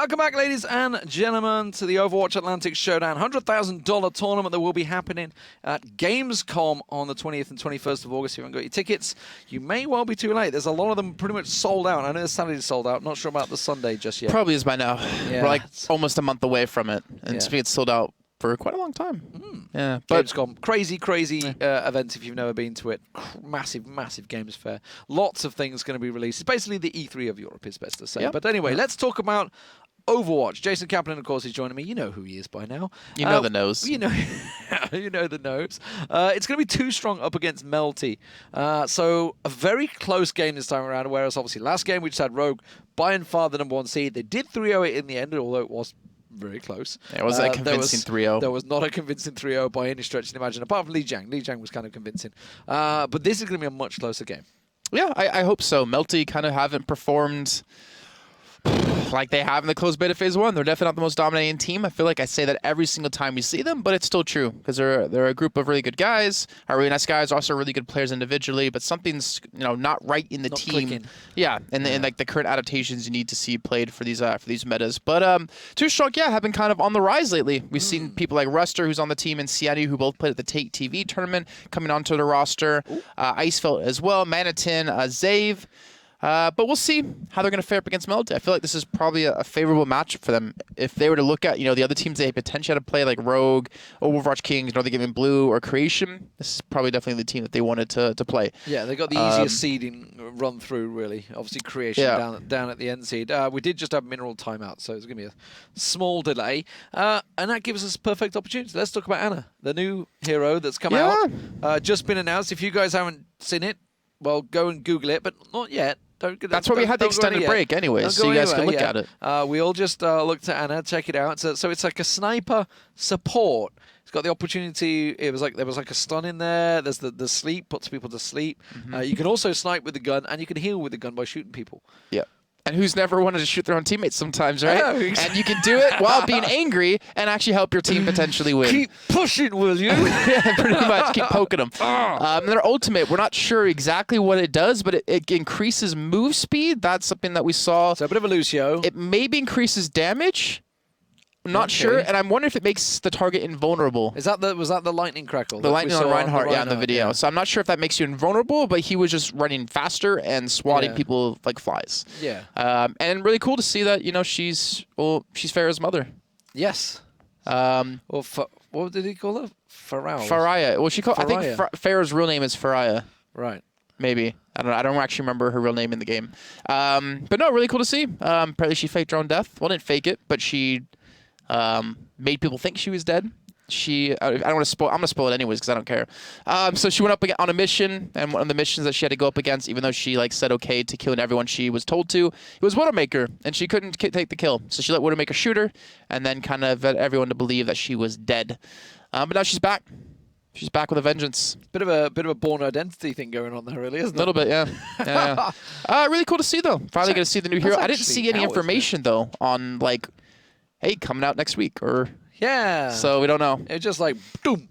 Welcome back, ladies and gentlemen, to the Overwatch Atlantic Showdown, $100,000 tournament that will be happening at Gamescom on the 20th and 21st of August. If you haven't got your tickets, you may well be too late. There's a lot of them pretty much sold out. I know the Saturday's sold out. Not sure about the Sunday just yet. Probably is by now. Yeah. We're like almost a month away from it, and it's sold out for quite a long time. Yeah, but Gamescom, crazy event if you've never been to it. Massive games fair. Lots of things going to be released. It's basically the E3 of Europe, is best to say. But anyway, let's talk about Overwatch. Jason Kaplan, of course, is joining me. You know who he is by now. You know the nose. You know, you know the nose. It's going to be too strong up against Melty. So a very close game this time around, whereas obviously last game we just had Rogue by and far the #1 seed. They did 3-0 it in the end, although it was very close. It wasn't a convincing 3-0. There was not a convincing 3-0 by any stretch of the imagination, apart from Li Jiang. Li Jiang was kind of convincing. But this is going to be a much closer game. Yeah, I hope so. Melty kind of haven't performed like they have in the closed beta phase 1. They're definitely not the most dominating team. I feel like I say that every single time we see them, but it's still true because they're a group of really good guys, are really nice guys, also really good players individually, but something's not right in the team. Clicking. Yeah, and like the current adaptations you need to see played for these metas. But Too Strong, have been kind of on the rise lately. We've seen people like Ruster, who's on the team, and Siani, who both played at the Take TV tournament, coming onto the roster. Icefelt as well, Manitin, Zave. But we'll see how they're going to fare up against Melty. I feel like this is probably a favorable matchup for them. If they were to look at, the other teams they potentially had to play, like Rogue, Overwatch Kings, Northern Gaming Blue, or Creation, this is probably definitely the team that they wanted to play. Yeah, they got the easiest seeding run through, really. Obviously, Creation down at the end seed. We did just have Mineral timeout, so it's going to be a small delay. And that gives us perfect opportunity. Let's talk about Anna, the new hero that's come out. Just been announced. If you guys haven't seen it, well, go and Google it, but not yet. That's why we had the extended break anyway, so you guys can look at it. We all just looked at Anna, check it out. So it's like a sniper support. It's got the opportunity. There was like a stun in there. There's the sleep, puts people to sleep. You can also snipe with the gun, and you can heal with the gun by shooting people. Yeah. And who's never wanted to shoot their own teammates sometimes, right? Oh, exactly. And you can do it while being angry and actually help your team potentially win. Keep pushing, will you? Yeah, pretty much. Keep poking them. Their ultimate, we're not sure exactly what it does, but it increases move speed. That's something that we saw. So a bit of a Lucio. It maybe increases damage. I'm not sure, and I'm wondering if it makes the target invulnerable. Was that the lightning crackle? The lightning on Reinhardt, in the video. Yeah. So I'm not sure if that makes you invulnerable, but he was just running faster and swatting people like flies. Yeah. And really cool to see that she's Farah's mother. Yes. What did he call her? Faraya. Well, I think Farah's real name is Faraya. Right. Maybe. I don't actually remember her real name in the game. But no, really cool to see. Apparently she faked her own death. Well, didn't fake it, but she made people think she was dead. I don't want to spoil. I'm gonna spoil it anyways because I don't care. So she went up on a mission, and one of the missions that she had to go up against, even though she said okay to killing everyone she was told to, it was Widowmaker, and she couldn't take the kill. So she let Widowmaker shoot her, and then kind of led everyone to believe that she was dead. But now she's back. She's back with a vengeance. Bit of a born identity thing going on there, really, isn't it? A little bit, yeah. Really cool to see though. Finally get to see the new hero. I didn't see any information though on hey, coming out next week or. Yeah. So we don't know. It was just boom,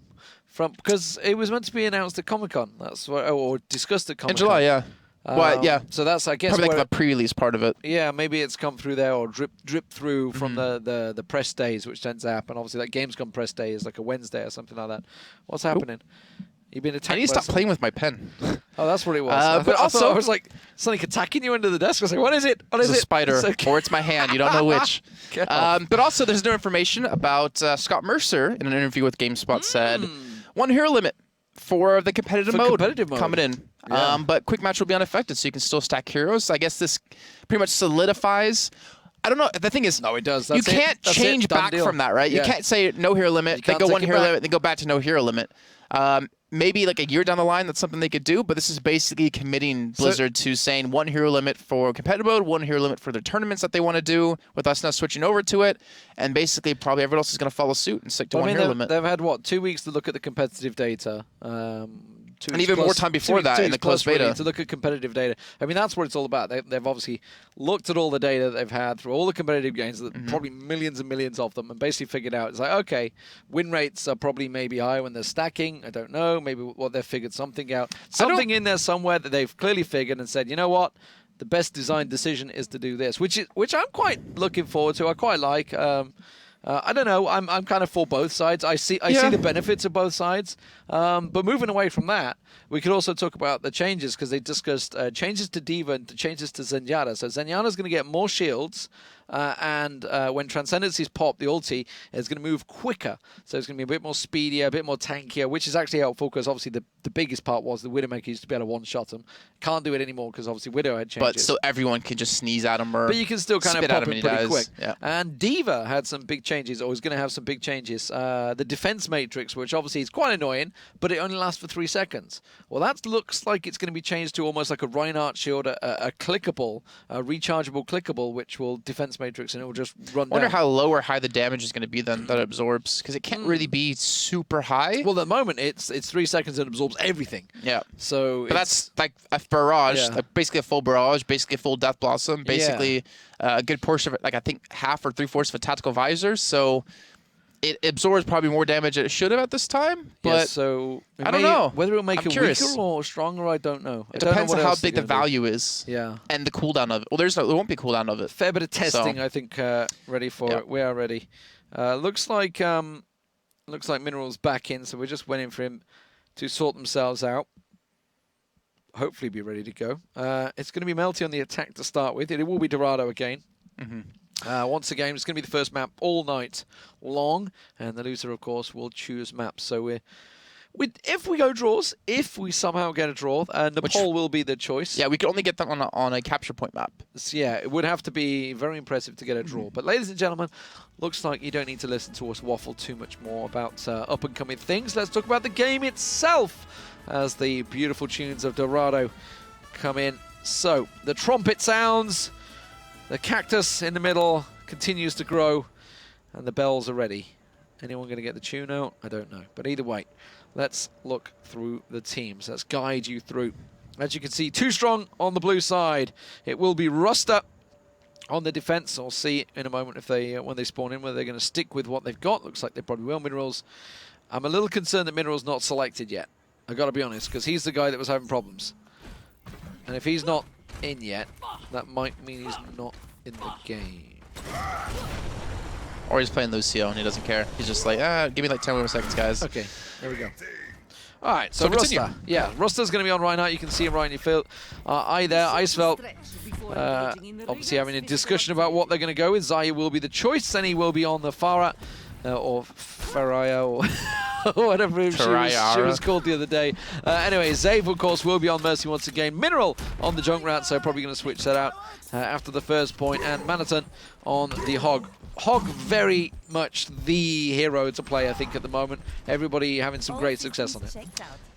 because it was meant to be announced at Comic-Con. That's what, or discussed at Comic-Con. In July, yeah. Well, yeah. So that's, I guess, probably the pre-release part of it. Yeah, maybe it's come through there or drip through from the press days, which tends to happen. Obviously, that Gamescom press day is like a Wednesday or something like that. What's happening? You've been attacked. I need to stop playing with my pen. Oh, that's what it was. But also, I was like something attacking you under the desk. I was like, "What is it? What is it?" It's a spider, or it's my hand. You don't know which. But also, there's new information about Scott Mercer in an interview with GameSpot said 1 hero limit for the competitive mode coming in. Yeah. But quick match will be unaffected, so you can still stack heroes. I guess this pretty much solidifies. I don't know. The thing is, no, it does. You can't change back from that, right? Yeah. You can't say no hero limit, then go 1 hero limit, then go back to no hero limit. Maybe a year down the line, that's something they could do, but this is basically committing Blizzard to saying 1 hero limit for competitive mode, 1 hero limit for their tournaments that they want to do, with us now switching over to it, and basically probably everyone else is going to follow suit and stick to 1 hero limit. They've had, 2 weeks to look at the competitive data. And even more time before that in the closed beta. Really, to look at competitive data. I mean, that's what it's all about. They've obviously looked at all the data that they've had through all the competitive games, probably millions and millions of them, and basically figured out, it's like, okay, win rates are probably maybe high when they're stacking. I don't know. Maybe they've figured something out. Something in there somewhere that they've clearly figured and said, you know what? the best design decision is to do this, which I'm quite looking forward to. I quite like. I don't know. I'm kind of for both sides. I see the benefits of both sides. But moving away from that, we could also talk about the changes, because they discussed changes to D.Va and changes to Zenyatta. So Zenyatta's going to get more shields, and when Transcendency's pop, the ulti is going to move quicker. So it's going to be a bit more speedier, a bit more tankier, which is actually helpful, because obviously the biggest part was the Widowmaker used to be able to one-shot them. Can't do it anymore because obviously Widow had changes. But still, everyone can just sneeze at him, or but you can still kind of pop it pretty quick. Yeah. And D.Va had some big changes, or is going to have some big changes. The defense matrix, which obviously is quite annoying, but it only lasts for 3 seconds. Well, that looks like it's going to be changed to almost like a Reinhardt shield, a clickable, a rechargeable clickable, which will defense matrix, and it will just run down. I wonder how low or high the damage is going to be then that it absorbs, because it can't really be super high. Well, at the moment, it's 3 seconds and absorbs everything. Yeah. So, but that's like a barrage, like basically a full barrage, basically a full Death Blossom, basically a good portion of it, like I think half or 3/4 of a tactical visor. So it absorbs probably more damage than it should have at this time. But so I don't know whether it'll make I'm it curious. weaker or stronger. I don't know. It depends on how big the value is. Yeah. And the cooldown of it. Well, there won't be a cooldown of it. Fair bit of testing, I think, ready for it. We are ready. Looks like Mineral's back in, so we're just waiting for him to sort themselves out. Hopefully be ready to go. It's going to be Melty on the attack to start with. It will be Dorado again. Once again, it's going to be the first map all night long, and the loser, of course, will choose maps. So if we go draws, if we somehow get a draw, Nepal will be the choice. Yeah, we could only get that on a capture point map. So yeah, it would have to be very impressive to get a draw. But ladies and gentlemen, looks like you don't need to listen to us waffle too much more about up-and-coming things. Let's talk about the game itself, as the beautiful tunes of Dorado come in. So, the trumpet sounds, the cactus in the middle continues to grow, and the bells are ready. Anyone going to get the tune out? I don't know. But either way, let's look through the teams. Let's guide you through. As you can see, 2 strong on the blue side. It will be Ruster on the defense. We'll see in a moment if they, when they spawn in, whether they're going to stick with what they've got. Looks like they probably will. Minerals. I'm a little concerned that Minerals not selected yet. I've got to be honest, because he's the guy that was having problems. And if he's not in yet, that might mean he's not in the game. Or he's playing Lucio and he doesn't care. He's just like, give me like 10 more seconds, guys. Okay, there we go. All right, so Ruster. Yeah, Ruster's going to be on Reinhardt. You can see him right in your field. Eye there, Icefelt. Obviously having a discussion about what they're going to go with. Zaya will be the choice, then he will be on the Farah. Or Faraya, or whatever she was called the other day. Anyway, Zave, of course, will be on Mercy once again. Mineral on the Junkrat, so probably going to switch that out after the first point. And Manhattan on the Hog. Hog very much the hero to play, I think, at the moment. Everybody having some great success on it.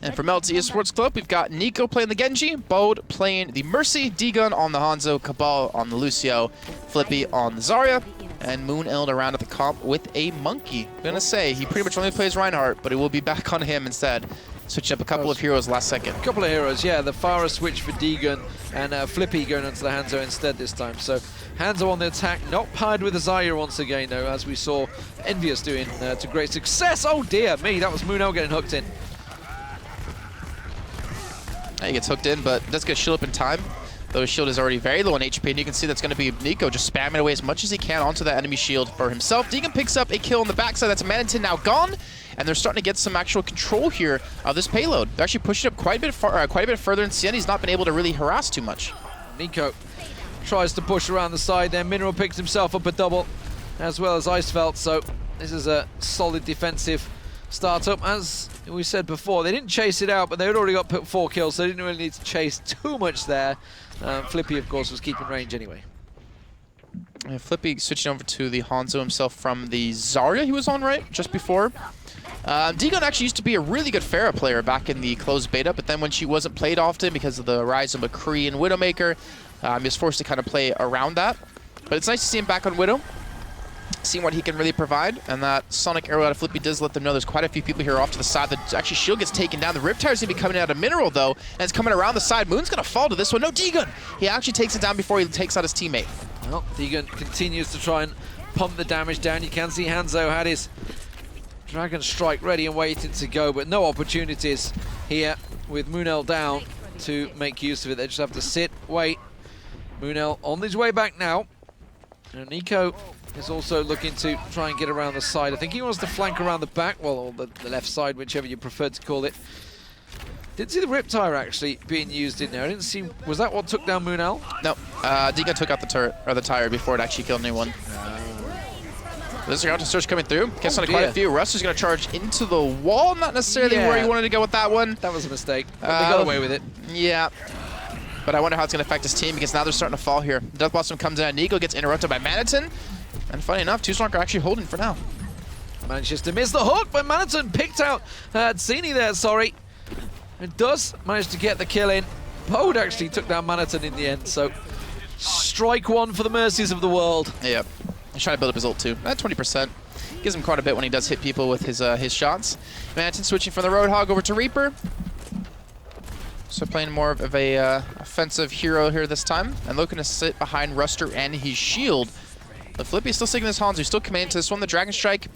And for Melty Esports Club, we've got Nico playing the Genji, Bode playing the Mercy, D-Gun on the Hanzo, Cabal on the Lucio, Flippy on the Zarya, and Moon Eld around at the comp with a Monkey. I'm gonna say, he pretty much only plays Reinhardt, but it will be back on him instead. Switching up a couple of heroes last second. A couple of heroes, yeah. The Farah switch for D-Gun, and Flippy going onto the Hanzo instead this time. So Hanzo on the attack, not paired with Azaya once again, though, as we saw Envious doing to great success. Oh dear me, that was Moon Eld getting hooked in. He gets hooked in, but does get shield up in time. Though his shield is already very low on HP, and you can see that's going to be Nico just spamming away as much as he can onto that enemy shield for himself. Deegan picks up a kill on the backside. That's Manhattan now gone, and they're starting to get some actual control here of this payload. They're actually pushing up quite a bit further, and Cien, he's not been able to really harass too much. Nico tries to push around the side there. Mineral picks himself up a double, as well as Icefelt. So this is a solid defensive startup. As we said before, they didn't chase it out, but they had already got 4 kills, so they didn't really need to chase too much there. Flippy, of course, was keeping range anyway. Yeah, Flippy switching over to the Hanzo himself from the Zarya he was on, right? Just before. D-Gun actually used to be a really good Pharah player back in the closed beta, but then when she wasn't played often because of the rise of McCree and Widowmaker, he was forced to kind of play around that. But it's nice to see him back on Widow, seeing what he can really provide, and that Sonic Arrow out of Flippy does let them know there's quite a few people here off to the side. That actually shield gets taken down. The Riptire's gonna be coming out of Mineral though, and it's coming around the side. Moon's gonna fall to this one. No, D-Gun! He actually takes it down before he takes out his teammate. Well, D-Gun continues to try and pump the damage down. You can see Hanzo had his Dragon Strike ready and waiting to go, but no opportunities here with Moon Eld down to make use of it. They just have to sit, wait, Munel on his way back now. And Nico is also looking to try and get around the side. I think he wants to flank around the back, well, or the left side, whichever you prefer to call it. Didn't see the Riptire actually being used in there. I didn't see, was that what took down Munel? No, Diga took out the turret, or the tire, before it actually killed anyone. This is to search coming through. Gets on quite a few. Russ is going to charge into the wall. Not necessarily where he wanted to go with that one. That was a mistake. But they got away with it. Yeah. But I wonder how it's going to affect his team, because now they're starting to fall here. Death Blossom comes in. Nico gets interrupted by Maniton. And funny enough, Too Strong are actually holding for now. Manages to miss the hook, but Maniton picked out Tsini there, sorry. It does manage to get the kill in. Bode actually took down Maniton in the end, so strike one for the mercies of the world. Yep. He's trying to build up his ult too. At 20%. Gives him quite a bit when he does hit people with his shots. Maniton switching from the Roadhog over to Reaper. So playing more of a offensive hero here this time. And looking to sit behind Ruster and his shield. But Flippy is still sticking his Hans. He's still committing to this one. The Dragon Strike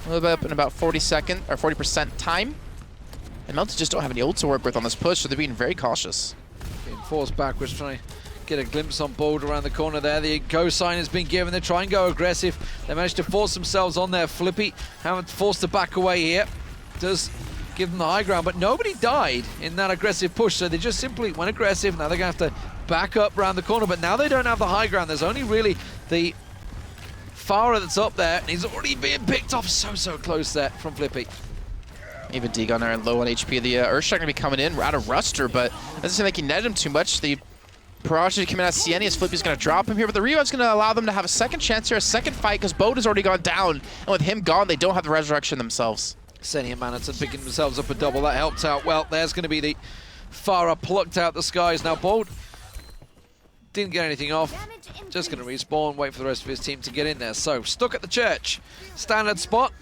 a little bit up in about 40% time. And Melty just don't have any ult to work with on this push, so they're being very cautious. Being forced backwards, trying to get a glimpse on Bold around the corner there. The go sign has been given. They try and go aggressive. They managed to force themselves on there. Flippy haven't forced to back away here. Does give them the high ground, but nobody died in that aggressive push, so they just simply went aggressive. Now they're going to have to back up around the corner, but now they don't have the high ground. There's only really the Farah that's up there, and he's already being picked off so close there from Flippy. Even D-Gun are low on HP. The Earthstrike going to be coming in out of Ruster, but doesn't seem like he netted him too much. The Barrage is coming out of Sieni as Flippy's going to drop him here, but the revive's going to allow them to have a second chance here, a second fight, because Bode has already gone down, and with him gone, they don't have the resurrection themselves. Seni and Maniton picking themselves up a double. That helped out well. There's going to be the Farah plucked out the skies. Now Bode didn't get anything off. Just going to respawn, wait for the rest of his team to get in there. So, stuck at the church. Standard spot,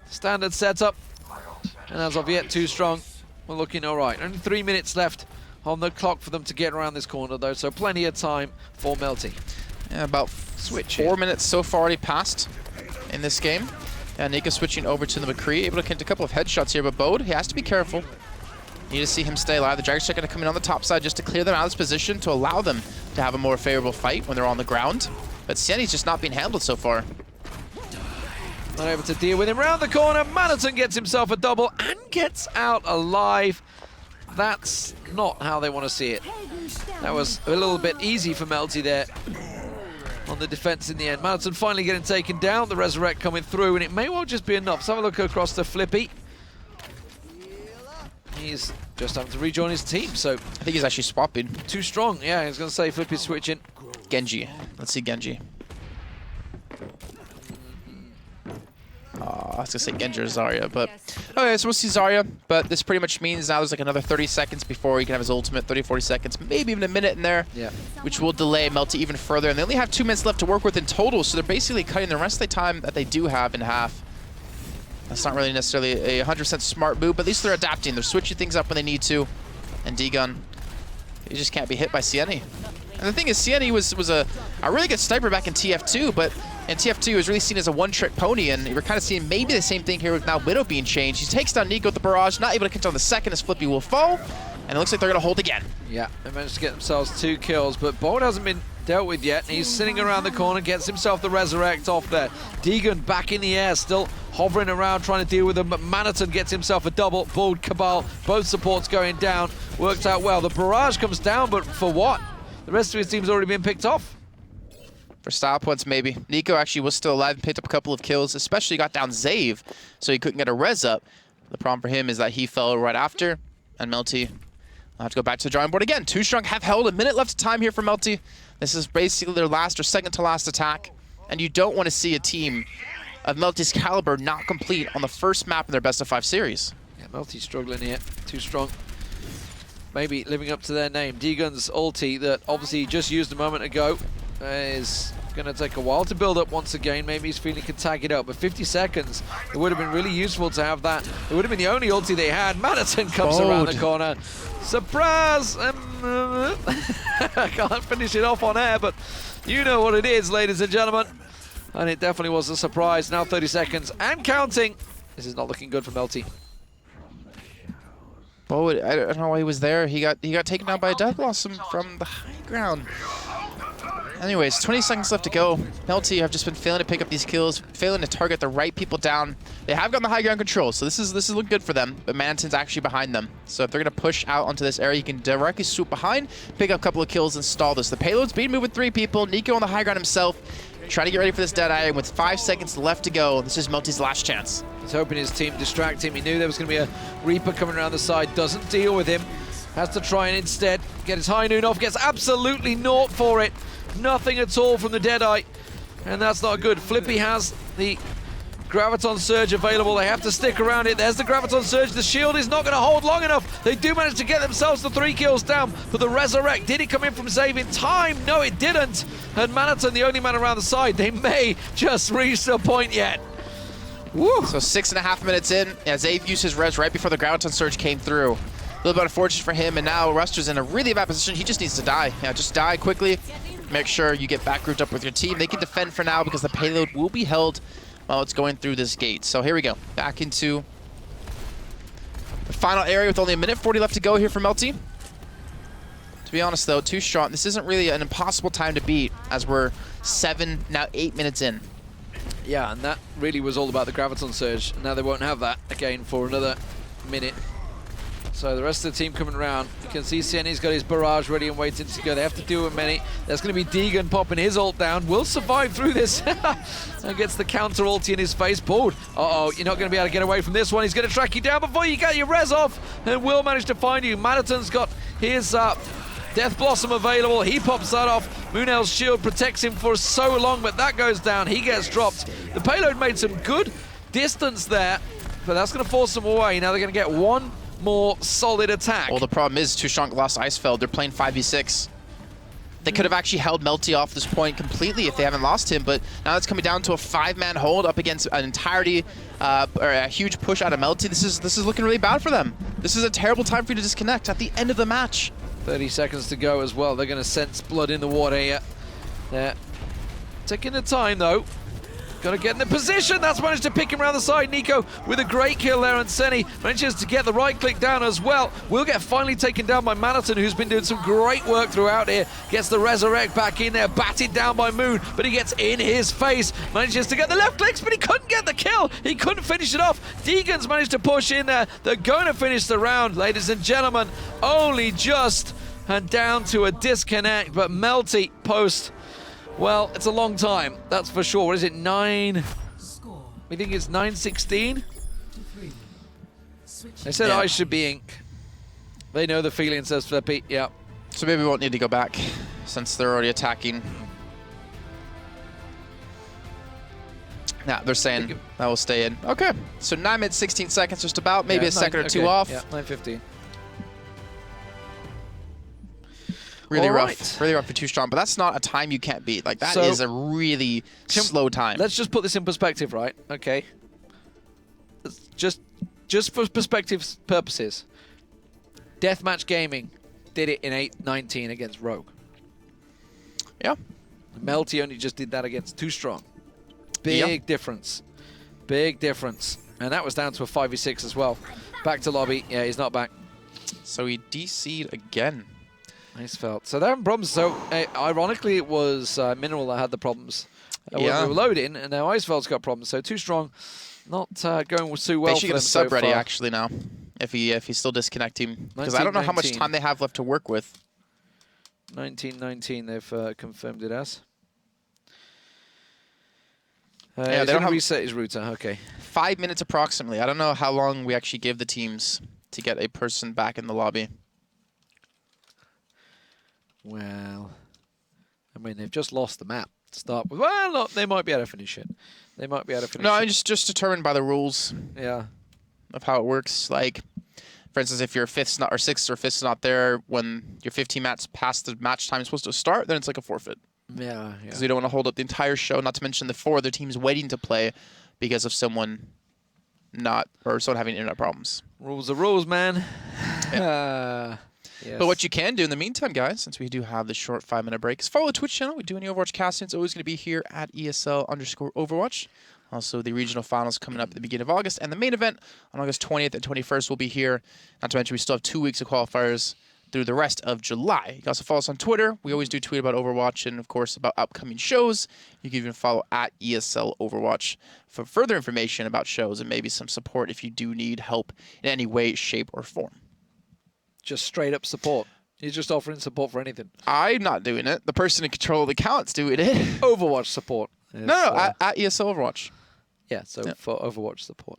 standard setup. And as of yet, Too Strong, we're looking all right. Only 3 minutes left on the clock for them to get around this corner, though, so plenty of time for Melty. Yeah, about 4 minutes so far already passed in this game. And Nika switching over to the McCree, able to get a couple of headshots here, but Bode, he has to be careful. Need to see him stay alive. The Dragon's going to come in on the top side just to clear them out of this position to allow them to have a more favorable fight when they're on the ground. But Sieni's just not being handled so far. Not able to deal with him. Round the corner, Maniton gets himself a double and gets out alive. That's not how they want to see it. That was a little bit easy for Melty there on the defense in the end. Maniton finally getting taken down. The Resurrect coming through, and it may well just be enough. Let's have a look across to Flippy. He's just having to rejoin his team, so I think he's actually swapping. Too Strong. Yeah, I was going to say Flippy's switching. Genji. Let's see Genji. I was going to say Genji or Zarya, but... Okay, so we'll see Zarya, but this pretty much means now there's like another 30 seconds before he can have his ultimate, 30, 40 seconds, maybe even a minute in there, which will delay Melty even further. And they only have 2 minutes left to work with in total, so they're basically cutting the rest of the time that they do have in half. That's not really necessarily a 100% smart move, but at least they're adapting. They're switching things up when they need to. And D-Gun, he just can't be hit by Sieni. And the thing is, Sieni was a really good sniper back in TF2, but in TF2 he was really seen as a one-trick pony, and we're kind of seeing maybe the same thing here with now Widow being changed. He takes down Nico with the barrage, not able to catch on the second as Flippy will fall, and it looks like they're going to hold again. Yeah, they managed to get themselves 2 kills, but Bode hasn't been dealt with yet. He's sitting around the corner, gets himself the Resurrect off there. Deegan back in the air, still hovering around trying to deal with them, but Maniton gets himself a double. Bode, Cabal, both supports going down. Worked out well. The barrage comes down, but for what? The rest of his team's already been picked off. For style points, maybe. Nico actually was still alive and picked up a couple of kills, especially got down Zave, so he couldn't get a res up. The problem for him is that he fell right after, and Melty will have to go back to the drawing board again. Too Strong have held. A minute left of time here for Melty. This is basically their last or second to last attack, and you don't want to see a team of Melty's caliber not complete on the first map in their best of 5 series. Yeah, Melty's struggling here. Too Strong. Maybe living up to their name. D-Gun's ulti that obviously he just used a moment ago is going to take a while to build up once again. Maybe he's feeling he can tag it up, but 50 seconds, it would have been really useful to have that. It would have been the only ulti they had. Maniton comes around the corner. Surprise! I can't finish it off on air, but you know what it is, ladies and gentlemen. And it definitely was a surprise. Now 30 seconds and counting. This is not looking good for Melty. Well, I don't know why he was there. He got taken down by a Death Blossom from the high ground. Anyways, 20 seconds left to go. Melty have just been failing to pick up these kills, failing to target the right people down. They have gotten the high ground control, so this is looking good for them, but Manton's actually behind them. So if they're going to push out onto this area, he can directly swoop behind, pick up a couple of kills, and stall this. The payload's being moved with 3 people. Nico on the high ground himself, trying to get ready for this Deadeye, and with 5 seconds left to go, this is Melty's last chance. He's hoping his team distract him. He knew there was going to be a Reaper coming around the side, doesn't deal with him. Has to try and instead get his high noon off, gets absolutely naught for it. Nothing at all from the Deadeye, and that's not good. Flippy has the Graviton Surge available. They have to stick around it. There's the Graviton Surge. The shield is not going to hold long enough. They do manage to get themselves the 3 kills down, but the Resurrect, did it come in from Zave in time? No, it didn't. And Manaton, the only man around the side, they may just reach the point yet. Woo. So 6.5 minutes in, Zave used his res right before the Graviton Surge came through. A little bit unfortunate for him, and now Ruster's in a really bad position. He just needs to die. Yeah, just die quickly. Make sure you get back grouped up with your team. They can defend for now because the payload will be held while it's going through this gate. So here we go. Back into the final area with only 1:40 left to go here for Melty. To be honest, though, 2 strong. This isn't really an impossible time to beat as we're 7, now 8 minutes in. Yeah, and that really was all about the Graviton Surge. Now they won't have that again for another minute. So the rest of the team coming around. You can see Sienni's got his barrage ready and waiting to go. They have to deal with many. There's going to be Deegan popping his ult down. Will survive through this. And gets the counter ulti in his face. Pulled. Uh-oh, you're not going to be able to get away from this one. He's going to track you down before you get your res off. And will manage to find you. Manaton's got his Death Blossom available. He pops that off. Munel's shield protects him for so long, but that goes down. He gets dropped. The payload made some good distance there, but that's going to force them away. Now they're going to get one more solid attack. Well, the problem is Too Strong lost Icefeld. They're playing 5v6. They could have actually held Melty off this point completely if they haven't lost him, but now it's coming down to a 5-man hold up against an entirety or a huge push out of Melty. This is looking really bad for them. This is a terrible time for you to disconnect at the end of the match. 30 seconds to go as well. They're going to sense blood in the water here. They're taking the time though. Got to get in the position. That's managed to pick him around the side. Nico with a great kill there, and Senni manages to get the right click down as well. Will get finally taken down by Manaton, who's been doing some great work throughout here. Gets the Resurrect back in there, batted down by Moon, but he gets in his face. Manages to get the left clicks, but he couldn't get the kill. He couldn't finish it off. Deegan's managed to push in there. They're going to finish the round, ladies and gentlemen. Only just and down to a disconnect, but Melty post. Well, it's a long time, that's for sure. What is it, 9? We think it's 9:16? They said I should be ink. They know the feeling, says Flippy. Yeah. So maybe we won't need to go back since they're already attacking. Yeah, they're saying that will stay in. Okay, so 9 minutes, 16 seconds, just about. Maybe a second or two off. Yeah, 9:15. Really rough, really rough for Too Strong, but that's not a time you can't beat. Like, that is a really slow time. Let's just put this in perspective, right? Okay. Just for perspective purposes, Deathmatch Gaming did it in 8:19 against Rogue. Yeah. Melty only just did that against Too Strong. Big difference. Big difference. And that was down to a 5v6 as well. Back to lobby. Yeah, he's not back. So he DC'd again. Nice felt. So they're having problems. So ironically, it was Mineral that had the problems when we were loading, and now Icefeld's got problems. So Too Strong, not going too well. They should get a sub ready actually now, if he's still disconnecting, because I don't know how much time they have left to work with. 1919, they've confirmed it as. Yeah, they don't reset his router. Okay. 5 minutes approximately. I don't know how long we actually gave the teams to get a person back in the lobby. Well, I mean, they've just lost the map to start with. Well, look, they might be able to finish it. They might be able to finish it. No, just determined by the rules. Yeah. Of how it works. Like, for instance, if your 6th or 5th not there when your 15 mats past the match time is supposed to start, then it's like a forfeit. Yeah. Because we don't want to hold up the entire show, not to mention the 4 other teams waiting to play because of someone having internet problems. Rules are rules, man. Yeah. Yes. But what you can do in the meantime, guys, since we do have this short 5-minute break, is follow the Twitch channel. We do any Overwatch casting. It's always going to be here at ESL_Overwatch. Also, the regional finals coming up at the beginning of August. And the main event on August 20th and 21st will be here. Not to mention, we still have 2 weeks of qualifiers through the rest of July. You can also follow us on Twitter. We always do tweet about Overwatch and, of course, about upcoming shows. You can even follow at ESL Overwatch for further information about shows and maybe some support if you do need help in any way, shape, or form. Just straight up support. You're just offering support for anything. I'm not doing it. The person in control of the account's doing it. Overwatch support. No, at ESL Overwatch. Yeah, so for Overwatch support.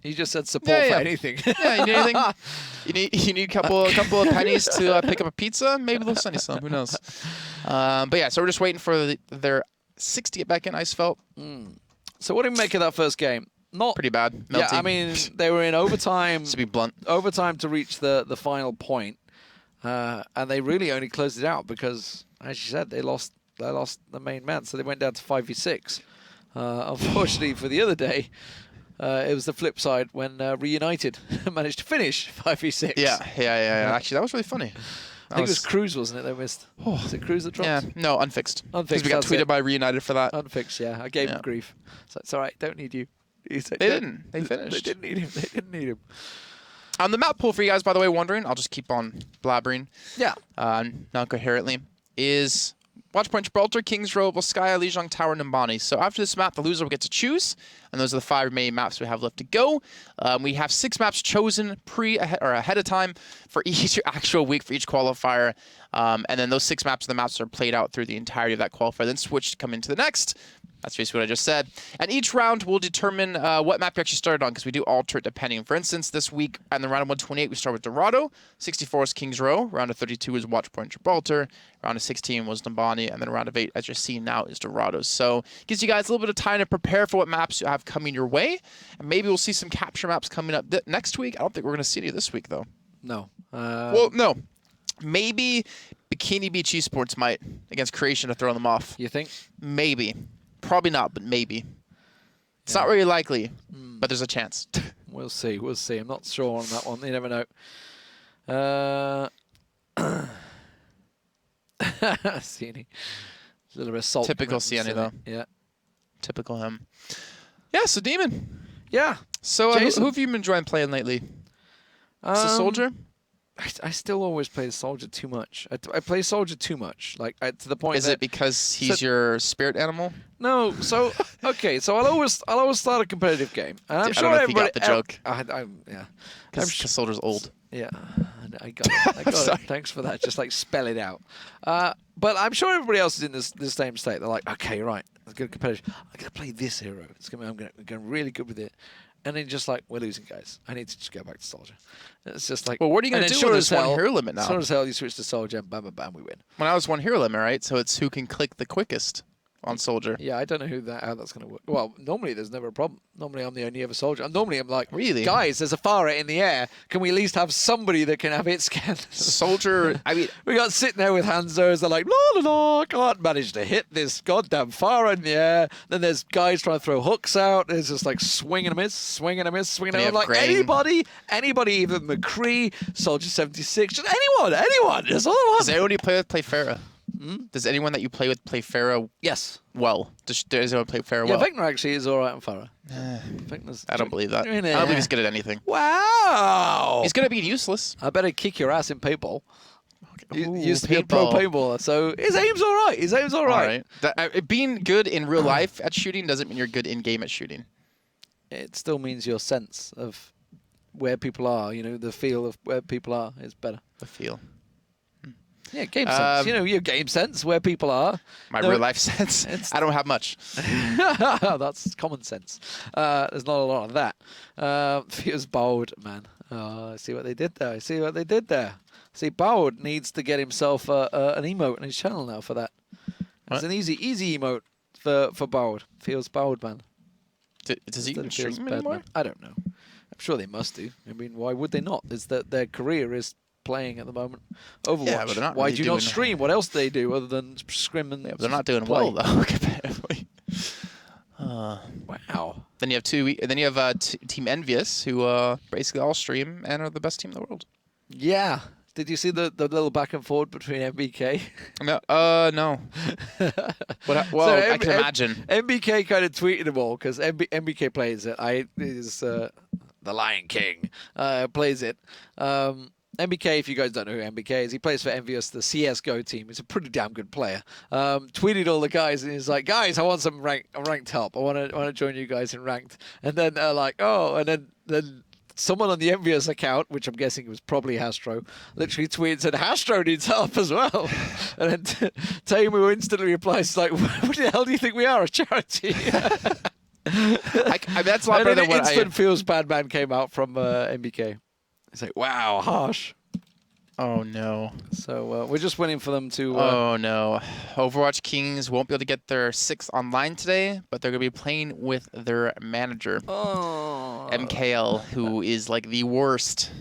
You just said support for anything. Yeah, you need anything? You need a couple of pennies to pick up a pizza? Maybe they'll send you some. Who knows? But yeah, so we're just waiting for their 6 to get back in, I felt. So what do you make of that first game? Not pretty bad. Melty. Yeah, I mean, they were in overtime. To be blunt. Overtime to reach the final point. And they really only closed it out because, as you said, they lost the main man. So they went down to 5v6. Unfortunately for the other day, it was the flip side when Reunited managed to finish 5v6. Yeah. Actually, that was really funny. I think it was Cruz, wasn't it, they missed? Was it Cruz that dropped? Yeah, no, unfixed. Unfixed. Because we got tweeted by Reunited for that. Unfixed, yeah. I gave him grief. So it's all right, don't need you. Said, they didn't. They finished. They didn't need him. On the map pool, for you guys, by the way, wondering, I'll just keep on blabbering. Yeah. Not coherently, is Watchpoint Gibraltar, Kings Row, Volskaya, Lijiang Tower, and Nimbani. So after this map, the loser will get to choose, and those are the 5 remaining maps we have left to go. We have 6 maps chosen ahead of time for each actual week for each qualifier, and then those 6 maps are the maps that are played out through the entirety of that qualifier, then switch to come into the next. That's basically what I just said. And each round will determine what map you actually started on, because we do alter it depending. For instance, this week, in the round of 128, we start with Dorado. 64 is Kings Row. Round of 32 is Watchpoint Gibraltar. Round of 16 was Nimbani. And then round of 8, as you're seeing now, is Dorado. So it gives you guys a little bit of time to prepare for what maps you have coming your way. And maybe we'll see some capture maps coming up next week. I don't think we're going to see any this week, though. No. Well, no. Maybe Bikini Beach Esports might, against Creation, to throw them off. You think? Maybe. Probably not, but maybe. It's not really likely, but there's a chance. We'll see. We'll see. I'm not sure on that one. You never know. Ciani. A little bit of salt. Typical Ciani, though. Yeah. Typical him. Yeah, so Demon. Yeah. So who have you been enjoying playing lately? Is it Soldier? I still always play the Soldier too much. I play Soldier too much, like to the point. Is it because he's your spirit animal? No. So okay. So I'll always start a competitive game, and I'm sure I don't know if everybody. you got the joke. Yeah. Because Soldier's old. Yeah, I got it. I got it. Thanks for that. Just like spell it out. But I'm sure everybody else is in this same state. They're like, okay, right, let's go competitive. I'm gonna play this hero. I'm gonna really good with it. And then just like, we're losing, guys. I need to just go back to Soldier. It's just like, well, what are you going to do with this one hero limit now? Sure as hell, you switch to Soldier, and bam, bam, bam, we win. When I was 1 hero limit, right? So it's who can click the quickest on Soldier. Yeah, I don't know how that's going to work. Well, normally there's never a problem. Normally I'm the only ever Soldier. And normally I'm like, really? Guys, there's a Pharah in the air. Can we at least have somebody that can have hit scan? Soldier, I mean... We got sitting there with Hanzos. They're like, la, la, la, can't manage to hit this goddamn Pharah in the air. Then there's guys trying to throw hooks out. It's just like swing and a miss, swing and a miss, swing and a miss. Like, anybody, even McCree, Soldier 76, just anyone. That's all I want. Does anyone you play with play Pharah? Does anyone that you play with play Pharah? Yes. Well, does anyone play Pharah well? well? Yeah, Vecna actually is all right on Pharah. I don't believe that. I don't believe he's good at anything. Wow. He's good at being useless. I better kick your ass in paintball. Ooh, used to be a pro paintballer, so his aim's all right. All right. Being good in real life at shooting doesn't mean you're good in game at shooting. It still means your sense of where people are. You know, the feel of where people are is better. The feel. Yeah, game sense. You know, your game sense, where people are. My real life sense? I don't have much. That's common sense. There's not a lot of that. Feels bold, man. I see what they did there. See, Bowd needs to get himself an emote on his channel now for that. It's an easy emote for Bowd. Feels Bowd, man. Does he even stream anymore? Man. I don't know. I'm sure they must do. I mean, why would they not? It's that their career is playing at the moment. Overwatch. Yeah, but they're not. Why do you not stream? What else do they do other than scrim and? Yeah, but they're not doing well though. Comparatively. Wow. Then you have Team Envious, who basically all stream and are the best team in the world. Yeah. Did you see the little back and forth between MBK? No. No. I can imagine. MBK kind of tweeted them all because MBK plays it. The Lion King plays it. MBK, if you guys don't know who MBK is, he plays for Envious, the CSGO team. He's a pretty damn good player. Tweeted all the guys, and he's like, guys, I want some ranked help. I want to join you guys in ranked. And then like, oh, and then someone on the Envious account, which I'm guessing was probably Hastro, literally tweeted, said, Hastro needs help as well. And then Tamu instantly replies, like, what the hell do you think we are, a charity? That's a lot better than what instant feels bad man came out from MBK. It's like, wow, harsh. Oh, no. So we're just waiting for them to... oh, no. Overwatch Kings won't be able to get their 6th online today, but they're going to be playing with their manager, MKL, who is like the worst.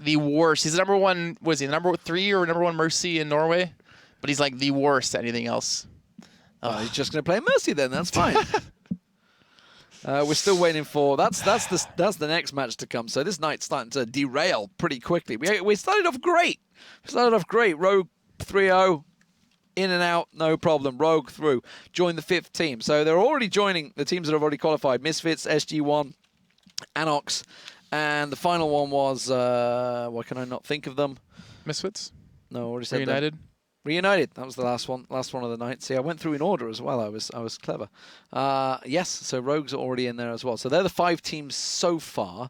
The worst. He's the number one, was he, the number 3 or number 1 Mercy in Norway? But he's like the worst at anything else. He's just going to play Mercy then, that's fine. We're still waiting for that's the next match to come. So this night's starting to derail pretty quickly. We started off great. Rogue 3-0, in and out, no problem. Rogue through, joined the 5th team. So they're already joining the teams that have already qualified: Misfits, SG1, Anox, and the final one was why can I not think of them? Misfits. No, already said Reunited. Reunited. That was the last one of the night. See, I went through in order as well. I was clever. Yes, so Rogues are already in there as well. So they're the 5 teams so far.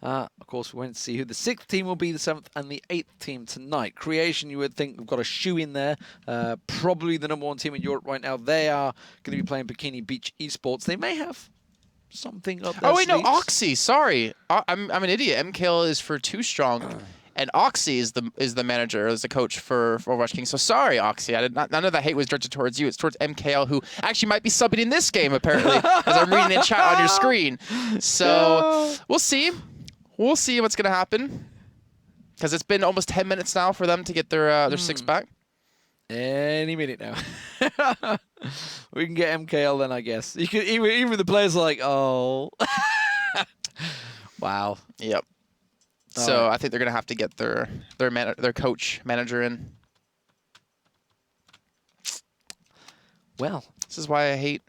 Of course, we went to see who the 6th team will be, the 7th and the 8th team tonight. Creation, you would think, we've got a shoe in there. Probably the number 1 team in Europe right now. They are going to be playing Bikini Beach Esports. They may have something up their sleeves. No, Oxy. Sorry, I'm an idiot. MKL is for Too Strong. And Oxy is the manager, is the coach for Overwatch King. So sorry, Oxy. None of that hate was directed towards you. It's towards MKL, who actually might be subbing in this game, apparently, as I'm reading in chat on your screen. So we'll see. We'll see what's going to happen. Because it's been almost 10 minutes now for them to get their 6 back. Any minute now. We can get MKL then, I guess. You could even the players are like, oh. Wow. Yep. So I think they're gonna have to get their coach manager in. Well, this is why I hate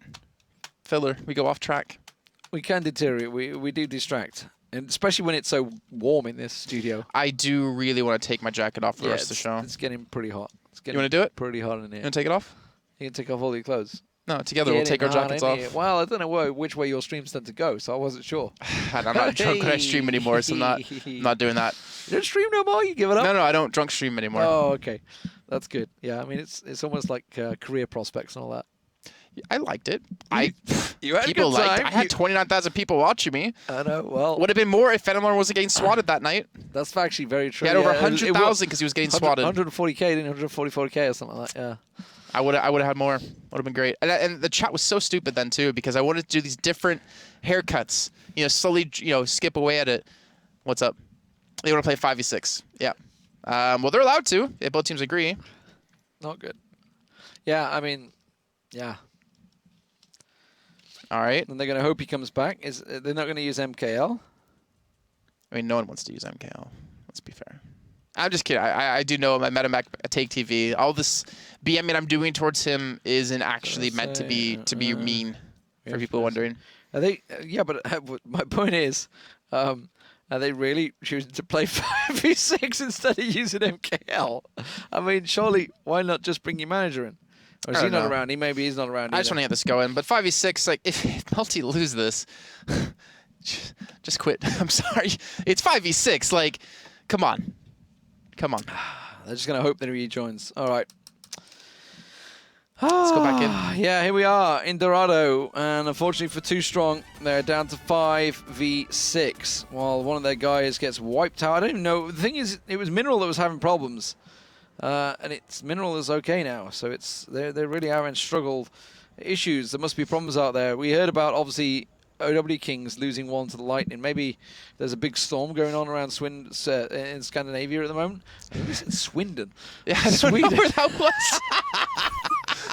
filler. We go off track. We can deteriorate. We do distract, and especially when it's so warm in this studio. I do really want to take my jacket off for the rest of the show. It's getting pretty hot. You want to do it? Pretty hot in here. You want to take it off? You can take off all your clothes. No, together we'll take our jackets off. Well, I don't know which way your streams tend to go, so I wasn't sure. I'm not drunk when I stream anymore, so I'm not doing that. You don't stream no more? You give it up? No, I don't drunk stream anymore. Oh, okay. That's good. Yeah, I mean, it's almost like career prospects and all that. I liked it. You had people a good time. I had 29,000 people watching me. I know. Well, would have been more if Fenimore wasn't getting swatted that night. That's actually very true. He had over 100,000 because he was getting swatted. 140K, didn't 144K or something like that. Yeah. I would have had more. Would have been great. And the chat was so stupid then too, because I wanted to do these different haircuts. Slowly, skip away at it. What's up? They want to play 5v6. Yeah. Well, they're allowed to if both teams agree. Not good. Yeah, I mean, yeah. All right. And they're going to hope he comes back. They're not going to use MKL? I mean, no one wants to use MKL. Let's be fair. I'm just kidding. I do know him. I met him at Take TV. All this BMing I'm doing towards him isn't actually meant to be mean, for people wondering. Are they? Yeah, but my point is, are they really choosing to play 5v6 instead of using MKL? I mean, surely, why not just bring your manager in? Or is he not around? Maybe he's not around either. I just want to get this going. But 5v6, like, if Melty lose this, just quit. I'm sorry. It's 5v6. Like, come on. Come on. They're just going to hope that he rejoins. All right. Let's go back in. Yeah, here we are in Dorado. And unfortunately for Too Strong, they're down to 5v6. While one of their guys gets wiped out. I don't even know. The thing is, it was Mineral that was having problems. And Mineral is okay now. So they really are in struggle issues. There must be problems out there. We heard about, obviously, OW Kings losing one to the Lightning. Maybe there's a big storm going on around in Scandinavia at the moment. I think it's Swindon. Yeah, I don't know where that was.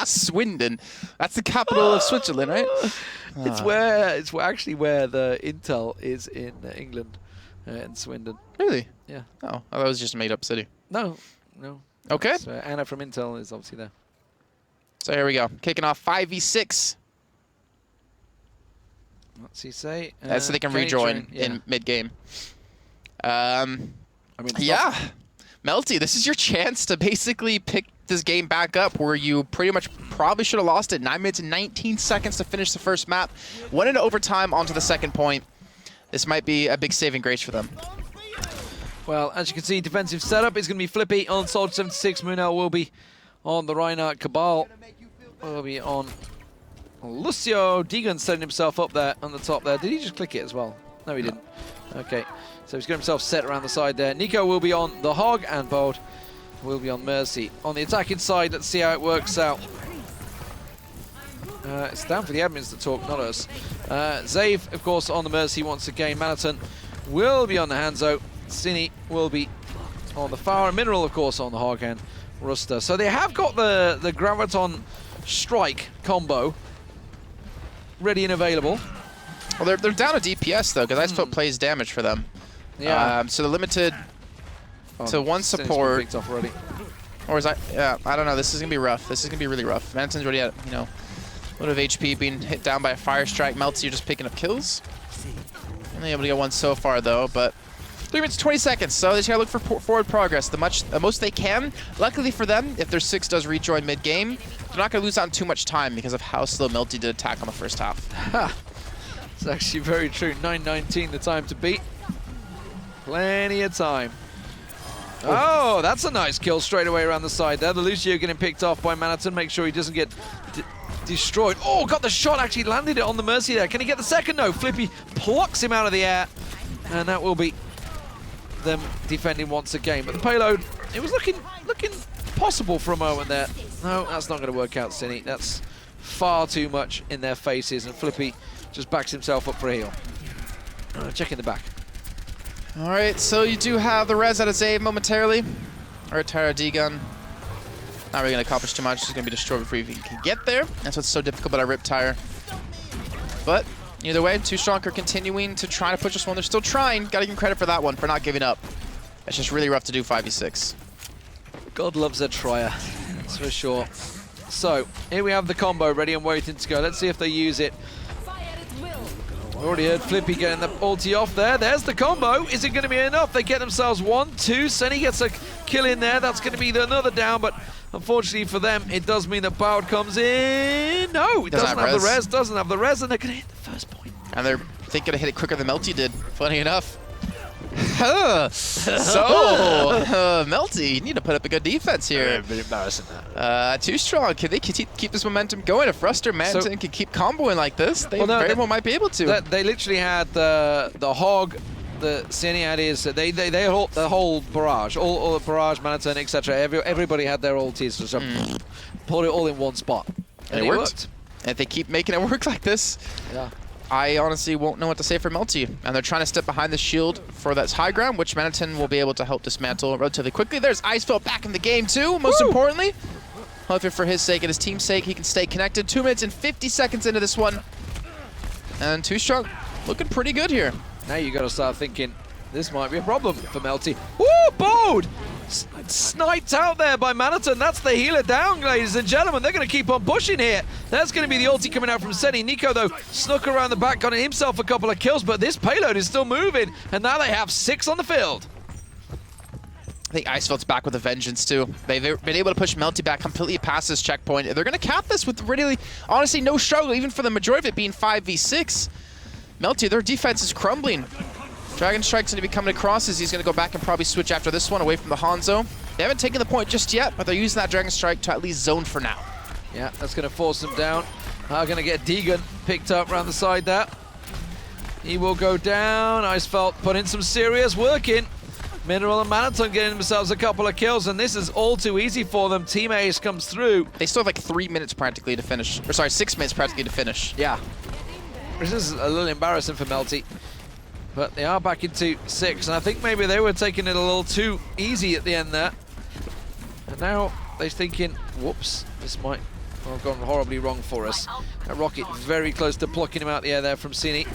Swindon. That's the capital of Switzerland, right? It's where the Intel is in England, in Swindon. Really? Yeah. Oh, I thought it was just a made-up city. No. Okay. So Anna from Intel is obviously there. So here we go. Kicking off 5v6. What's he say? So they can rejoin in mid-game. I I mean, yeah. Melty, this is your chance to basically pick this game back up where you pretty much probably should have lost it. 9 minutes and 19 seconds to finish the first map. Went into overtime onto the second point. This might be a big saving grace for them. Well, as you can see, defensive setup is going to be Flippy on Soldier 76. Munel will be on the Reinhardt. Cabal will be on Lucio. Deegan setting himself up there on the top there. Did he just click it as well? No, he didn't. Okay, so he's got himself set around the side there. Nico will be on the Hog, and Bold will be on Mercy. On the attacking side, let's see how it works out. It's down for the admins to talk, not us. Zave, of course, on the Mercy once again. Manaton will be on the Hanzo. Cine will be on the Fire. And Mineral, of course, on the Hog and Ruster. So they have got the Graviton Strike combo ready and available. Well, they're down a DPS, though, because Icefelt plays damage for them. Yeah. So they're limited to one support. Picked off already. Or is that? Yeah, I don't know. This is going to be rough. This is going to be really rough. Manaton's already at, you know, a little bit of HP, being hit down by a Fire Strike. Melty, you're just picking up kills. Only able to get one so far, though, but 3 minutes 20 seconds, so they just gotta look for forward progress the most they can. Luckily for them, if their 6 does rejoin mid-game, they're not gonna lose out on too much time because of how slow Melty did attack on the first half. It's actually very true. 9:19 the time to beat. Plenty of time. Oh, that's a nice kill straight away around the side there. The Lucio getting picked off by Manaton. Make sure he doesn't get destroyed. Oh, got the shot, actually landed it on the Mercy there. Can he get the second? No, Flippy plucks him out of the air. And that will be them defending once again. But the payload, it was looking possible for a moment there. No, that's not going to work out, Cine. That's far too much in their faces, and Flippy just backs himself up for a heal. Check in the back. All right, so you do have the res out of Zave momentarily. Or Tara D-Gun. Not really going to accomplish too much. It's going to be destroyed before you can get there. That's what's so difficult about a Rip Tire. But either way, Too Strong are continuing to try to push this one. They're still trying. Got to give them credit for that one, for not giving up. It's just really rough to do 5v6. God loves a trier, that's for sure. So, here we have the combo ready and waiting to go. Let's see if they use it. Already heard Flippy getting the ulti off there. There's the combo. Is it going to be enough? They get themselves 1, 2. Senny gets a kill in there. That's going to be another down, but unfortunately for them, it does mean that Bowd comes in. No, it doesn't have the res. Doesn't have the res, and they're going to hit the first point. And they're thinking to hit it quicker than Melty did, funny enough. Melty, you need to put up a good defense here. A bit embarrassing that. Too Strong. Can they keep this momentum going? If Ruster Manaton can keep comboing like this, they very well might be able to. They literally had the Hog, the Cine had his. They hold the whole barrage, all the barrage, Manaton, etc. Everybody had their ultis, so pulled it all in one spot, and it worked. And if they keep making it work like this, yeah. I honestly won't know what to say for Melty. And they're trying to step behind the shield for that high ground, which Manaton will be able to help dismantle relatively quickly. There's Icefelt back in the game too, most importantly. Hopefully for his sake and his team's sake, he can stay connected. 2 minutes and 50 seconds into this one. And Too Strong looking pretty good here. Now you got to start thinking, this might be a problem for Melty. Woo, Bode! Sniped out there by Manaton. That's the healer down, ladies and gentlemen. They're going to keep on pushing here. That's going to be the ulti coming out from Seni. Nico, though, snuck around the back, got himself a couple of kills, but this payload is still moving, and now they have 6 on the field. I think Icefeld's back with a vengeance, too. They've been able to push Melty back completely past this checkpoint. They're going to cap this with really, honestly, no struggle, even for the majority of it being 5v6. Melty, their defense is crumbling. Dragon Strike's going to be coming across as he's going to go back and probably switch after this one away from the Hanzo. They haven't taken the point just yet, but they're using that Dragon Strike to at least zone for now. Yeah, that's going to force them down. Going to get Deegan picked up around the side there. He will go down. Icefelt put in some serious work in. Mineral and Manaton getting themselves a couple of kills, and this is all too easy for them. Team Ace comes through. They still have like 3 minutes practically to finish. Or sorry, 6 minutes practically to finish. Yeah. This is a little embarrassing for Melty. But they are back into 6, and I think maybe they were taking it a little too easy at the end there. And now they're thinking, whoops, this might have gone horribly wrong for us. That Rocket very close to plucking him out the air there from Cine.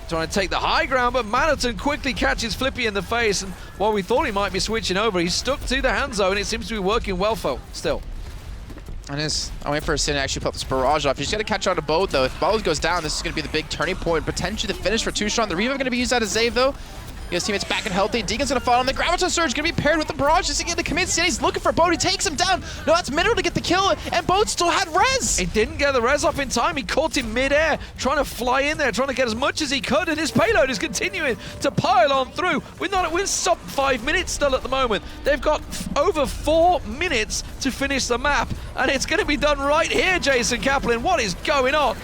Trying to take the high ground, but Manaton quickly catches Flippy in the face, and while we thought he might be switching over, he's stuck to the Hanzo, and it seems to be working well for still. And I'm waiting for Sin to actually put this barrage off. He's got to catch on to Bode, though. If Bode goes down, this is going to be the big turning point, potentially the finish for Too Strong. The Revo going to be used out of Zave, though. His teammates back and healthy. Deacon's gonna fall on the Graviton Surge, gonna be paired with the Barrage just to get the commit. City's looking for Boat, he takes him down. No, that's Mineral to get the kill, and Boat still had res. He didn't get the res off in time. He caught him mid-air, trying to fly in there, trying to get as much as he could, and his payload is continuing to pile on through. We're sub 5 minutes still at the moment. They've got over 4 minutes to finish the map, and it's going to be done right here, Jason Kaplan. What is going on?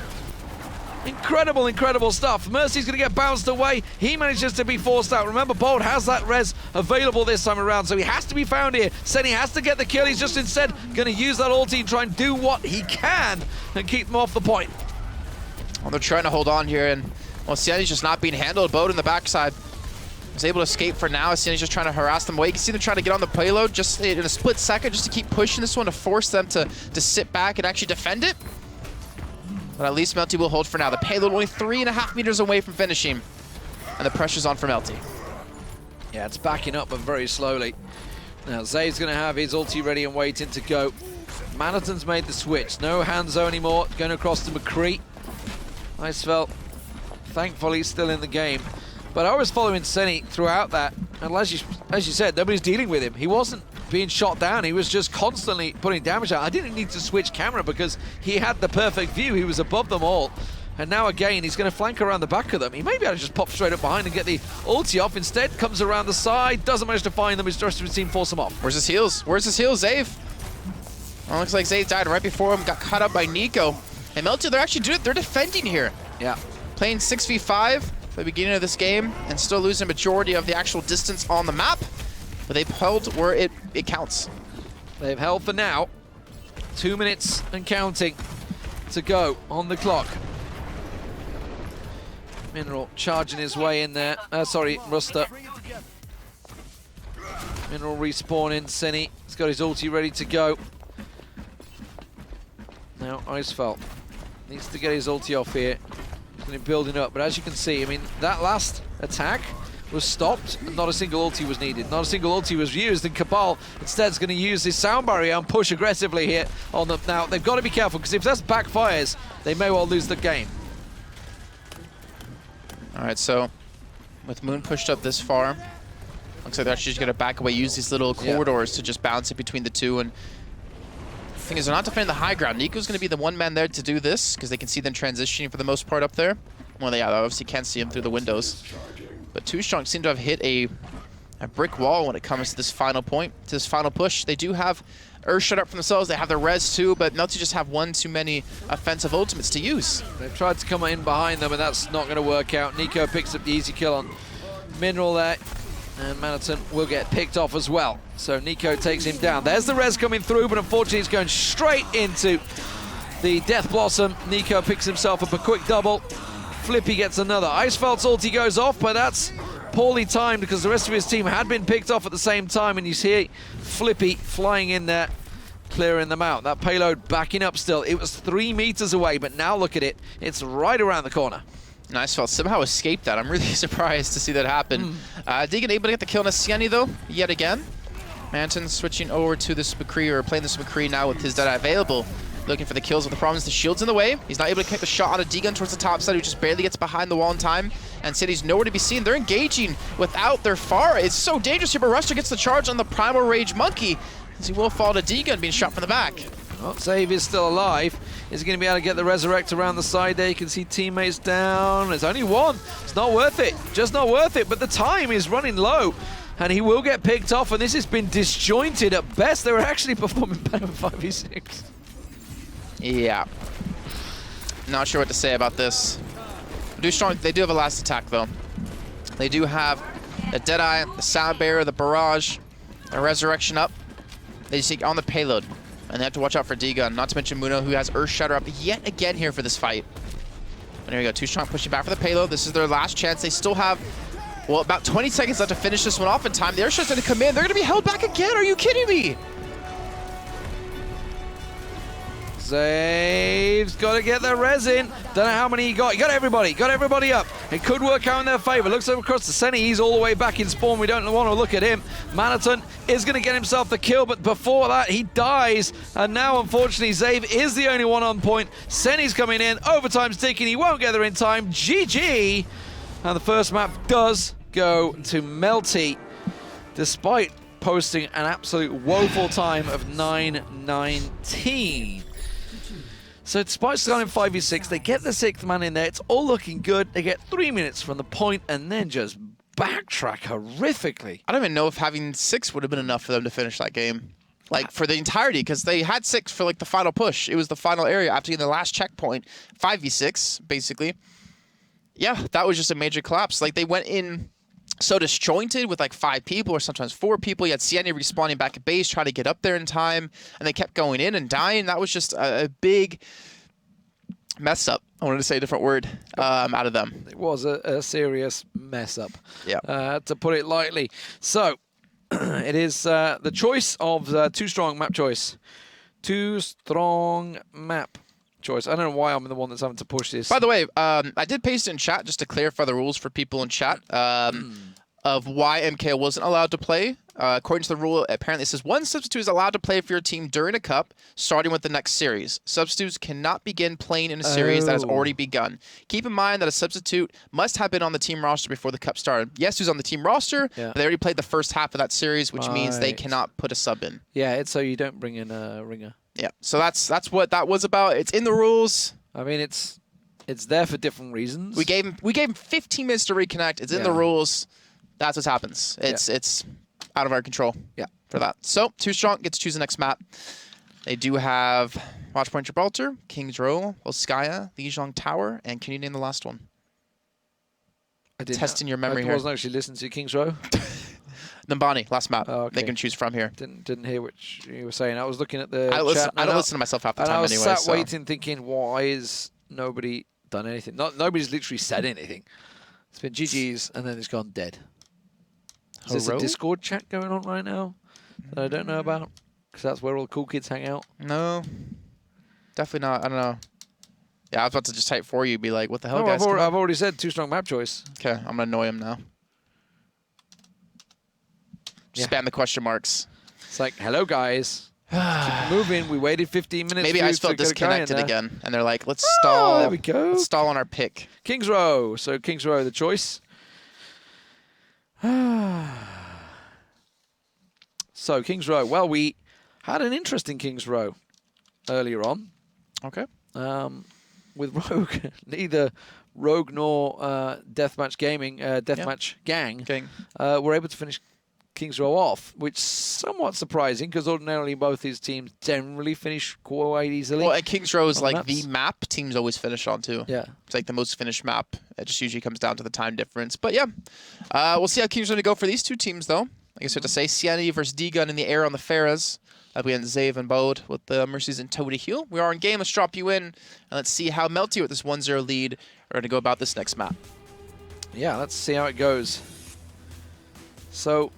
Incredible, incredible stuff. Mercy's going to get bounced away. He manages to be forced out. Remember, Bold has that res available this time around, so he has to be found here. Senny has to get the kill. He's just instead going to use that ulti and try and do what he can and keep them off the point. Well, they're trying to hold on here, and well, Senny's just not being handled. Bold in the backside is able to escape for now. Senny's just trying to harass them away. You can see them trying to get on the payload just in a split second, just to keep pushing this one, to force them to sit back and actually defend it. But at least Melty will hold for now. The payload only 3.5 meters away from finishing. And the pressure's on for Melty. Yeah, it's backing up, but very slowly. Now, Zay's going to have his ulti ready and waiting to go. Manaton's made the switch. No Hanzo anymore. Going across to McCree. Icefelt, thankfully, still in the game. But I was following Senny throughout that. And as you said, nobody's dealing with him. He wasn't being shot down. He was just constantly putting damage out. I didn't need to switch camera because he had the perfect view. He was above them all. And now again, he's going to flank around the back of them. He may be able to just pop straight up behind and get the ulti off. Instead, comes around the side, doesn't manage to find them. His rest of his team force him off. Where's his heals? Where's his heals, Zave? Well, looks like Zave died right before him, got caught up by Nico. And Melty, they're actually doing it. They're defending here. Yeah. Playing 6v5 for the beginning of this game and still losing a majority of the actual distance on the map. But they've held where it counts. They've held for now. 2 minutes and counting to go on the clock. Mineral charging his way in there. Sorry, Ruster. Mineral respawning. Senny has got his ulti ready to go. Now Icefelt needs to get his ulti off here. He's going to be building up, but as you can see, I mean, that last attack was stopped. Not a single ulti was needed. Not a single ulti was used, and Cabal instead is going to use his sound barrier and push aggressively here on them. Now, they've got to be careful, because if that backfires, they may well lose the game. All right, so with Moon pushed up this far, looks like they're actually just going to back away, use these little corridors to just bounce it between the two. And the thing is, they're not defending the high ground. Nico's going to be the one man there to do this, because they can see them transitioning for the most part up there. Well, they obviously can't see him through the windows. But Too Strong seem to have hit a brick wall when it comes to this final point, to this final push. They do have Earth shut up for themselves. They have their res too, but Melty just have one too many offensive ultimates to use. They've tried to come in behind them, and that's not going to work out. Nico picks up the easy kill on Mineral there, and Manaton will get picked off as well. So Nico takes him down. There's the res coming through, but unfortunately he's going straight into the Death Blossom. Nico picks himself up a quick double. Flippy gets another. Icefeld's ulti goes off, but that's poorly timed because the rest of his team had been picked off at the same time, and you see Flippy flying in there, clearing them out. That payload backing up still. It was 3 meters away, but now look at it. It's right around the corner. Icefelt somehow escaped that. I'm really surprised to see that happen. Deegan able to get the kill on a Sienni though, yet again. Manton switching over to this McCree, or playing this McCree now with his Deadeye available. Looking for the kills, but the problem is the shield's in the way. He's not able to kick the shot on a Deegan towards the top side, who just barely gets behind the wall in time. And City's nowhere to be seen. They're engaging without their Pharah. It's so dangerous here, but Ruster gets the charge on the Primal Rage Monkey, as he will fall to Deegan being shot from the back. Well, Save is still alive. Is going to be able to get the Resurrect around the side there. You can see teammates down. There's only one. It's not worth it. Just not worth it. But the time is running low, and he will get picked off, and this has been disjointed at best. They were actually performing better with 5v6. Yeah. Not sure what to say about this. They do have a last attack, though. They do have the Deadeye, the Sound Barrier, the Barrage, the Resurrection up. They just take on the payload, and they have to watch out for D-Gun, not to mention Muno, who has Earth Shatter up yet again here for this fight. And there we go, Too Strong pushing back for the payload. This is their last chance. They still have, well, about 20 seconds left to finish this one off in time. The Earth Shatter's going to come in. They're going to be held back again. Are you kidding me? Zave's got to get their res in. Don't know how many he got. He got everybody. Got everybody up. It could work out in their favor. Looks over across the Senny. He's all the way back in spawn. We don't want to look at him. Manaton is going to get himself the kill, but before that, he dies. And now, unfortunately, Zave is the only one on point. Senny's coming in. Overtime's ticking. He won't get there in time. GG. And the first map does go to Melty, despite posting an absolute woeful time of 9:19. So despite starting 5v6, they get the 6th man in there. It's all looking good. They get 3 minutes from the point and then just backtrack horrifically. I don't even know if having 6 would have been enough for them to finish that game. Like, for the entirety, because they had 6 for, like, the final push. It was the final area after getting the last checkpoint. 5v6, basically. Yeah, that was just a major collapse. Like, they went in so disjointed with, like, 5 people or sometimes 4 people. You had Sienna respawning back at base, trying to get up there in time, and they kept going in and dying. That was just a big mess up. I wanted to say a different word out of them. It was a serious mess up, yeah. To put it lightly. So, it is the choice of Too Strong map choice. Too Strong map choice. I don't know why I'm the one that's having to push this. By the way, I did paste it in chat just to clarify the rules for people in chat of why MKO wasn't allowed to play. According to the rule, apparently it says one substitute is allowed to play for your team during a cup, starting with the next series. Substitutes cannot begin playing in a series that has already begun. Keep in mind that a substitute must have been on the team roster before the cup started. Yes, who's on the team roster, but they already played the first half of that series, which means they cannot put a sub in. Yeah, it's so you don't bring in a ringer. Yeah, so that's what that was about. It's in the rules. I mean, it's there for different reasons. We gave him 15 minutes to reconnect. It's in the rules. That's what happens. It's out of our control. Yeah, for that. So Too Strong gets to choose the next map. They do have Watchpoint Gibraltar, Kings Row, Volskaya, Lijiang Tower, and can you name the last one? Testing your memory here. I wasn't actually listening to Kings Row. Nambani, last map. Oh, okay. They can choose from here. Didn't hear what you were saying. I was looking at the chat. I don't I listen to myself half the time anyway. And I was sat waiting thinking, why is nobody done anything? Nobody's literally said anything. It's been GG's and then it's gone dead. Is this a Discord chat going on right now that I don't know about? Because that's where all the cool kids hang out. No. Definitely not. I don't know. Yeah, I was about to just type for you, be like, what the hell, guys? I've already said Too Strong map choice. Okay, I'm going to annoy him now. Spam the question marks. It's like, hello, guys. Keep moving. We waited 15 minutes. Maybe I just felt disconnected again. And they're like, let's stall. There we go. Let's stall on our pick. Kings Row. So Kings Row, the choice. So Kings Row. Well, we had an interesting Kings Row earlier on. Okay. With Rogue, neither Rogue nor Deathmatch Gaming, Deathmatch Gang were able to finish Kings Row off, which is somewhat surprising because ordinarily both these teams generally finish quite easily. Well, at Kings Row is like the map teams always finish on too. Yeah. It's like the most finished map. It just usually comes down to the time difference. But yeah, we'll see how Kings Row go for these two teams though. I guess we have to say Sienna versus D-Gun in the air on the Pharahs. We had Zave and Bode with the Mercies and Toe to heal. We are in game. Let's drop you in and let's see how Melty with this 1-0 lead are going to go about this next map. Yeah, let's see how it goes. So,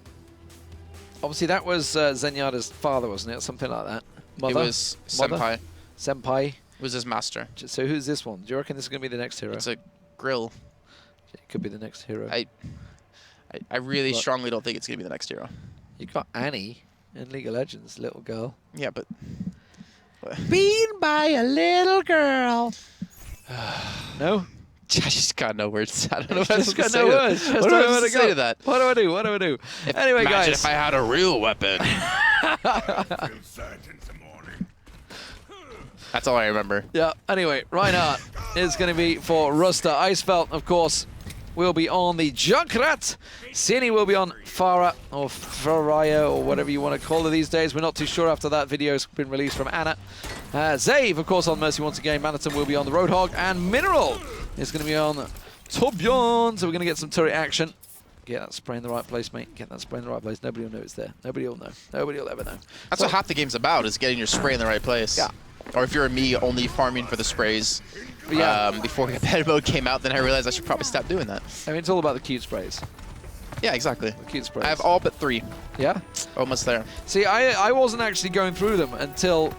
obviously that was Zenyatta's father, wasn't it? Something like that. Mother? It was Senpai. Senpai. It was his master. So who's this one? Do you reckon this is going to be the next hero? It's a grill. It could be the next hero. I really strongly don't think it's going to be the next hero. You got Annie in League of Legends, little girl. Yeah, but... Being by a little girl. No? I just got no words. I don't know what to say. Just got no words. What do I say to that? What do I do? What do I do? Anyway, guys. Imagine if I had a real weapon. That's all I remember. Yeah, anyway, Reinhardt is going to be for Ruster. Icefelt, of course, will be on the Junkrat. Cini will be on Farah, or Faraya, or whatever you want to call her these days. We're not too sure after that video's been released from Anna. Zave, of course, on Mercy once again. Maniton will be on the Roadhog. And Mineral is going to be on Torbjorn. So we're going to get some turret action. Get that spray in the right place, mate. Get that spray in the right place. Nobody will know it's there. Nobody will know. Nobody will ever know. That's what half the game's about, is getting your spray in the right place. Yeah. Or if you're me, only farming for the sprays. Before competitive mode came out, then I realized I should probably stop doing that. I mean, it's all about the cute sprays. Yeah, exactly. The cute sprays. I have all but 3. Yeah? Almost there. See, I wasn't actually going through them until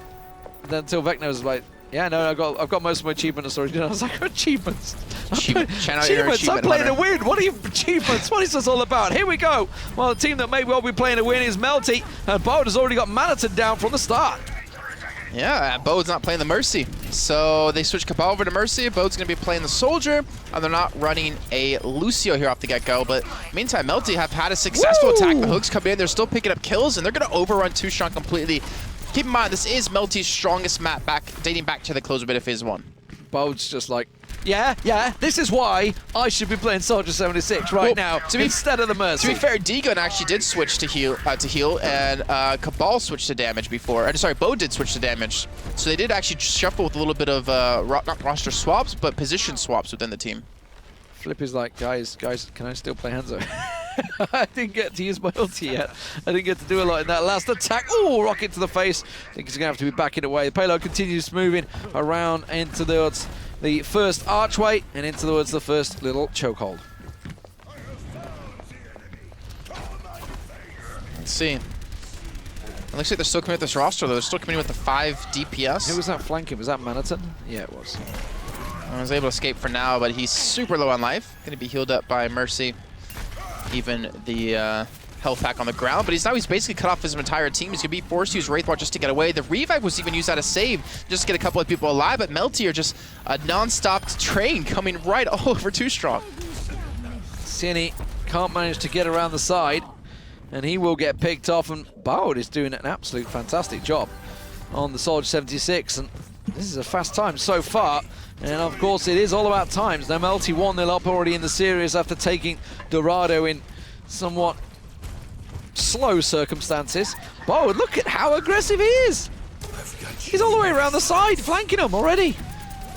Vecna was like, yeah, no, I've got most of my achievements already. And I was like, achievements? Achievements? I'm playing a win. What are your achievements? What is this all about? Here we go. Well, the team that may well be playing a win is Melty. And Bode has already got Maniton down from the start. Yeah, Bode's not playing the Mercy. So they switch Cabal over to Mercy. Bode's going to be playing the Soldier, and they're not running a Lucio here off the get-go. But meantime, Melty have had a successful attack. The hooks come in. They're still picking up kills, and they're going to overrun 2Strong completely. Keep in mind, this is Melty's strongest map dating back to the closer bit of Phase 1. Bode's just like, yeah, this is why I should be playing Soldier 76 right now instead of the Mercy. To be fair, D-Gun actually did switch to heal, and Cabal switched to damage before. Sorry, Bode did switch to damage. So they did actually shuffle with a little bit of, not roster swaps, but position swaps within the team. Flippy's like, guys, can I still play Hanzo? I didn't get to use my ulti yet. I didn't get to do a lot in that last attack. Ooh, rocket to the face. I think he's going to have to be backing away. The payload continues moving around into the first archway and into the first little chokehold. Let's see. It looks like they're still coming with this roster, though. They're still coming with the 5 DPS. Who was that flanking? Was that Maniton? Yeah, it was. I was able to escape for now, but he's super low on life. Going to be healed up by Mercy. Even the health pack on the ground, but he's basically cut off his entire team. He's going to be forced to use Wraithwatch just to get away. The revive was even used out of save just to get a couple of people alive, but Melty are just a non-stop train coming right all over 2Strong. Cieny can't manage to get around the side, and he will get picked off, and Bode is doing an absolute fantastic job on the Soldier 76, and this is a fast time so far. And of course, it is all about times. Now, Melty 1-0 up already in the series after taking Dorado in somewhat slow circumstances. Bode, look at how aggressive he is. He's all the way around the side, flanking him already.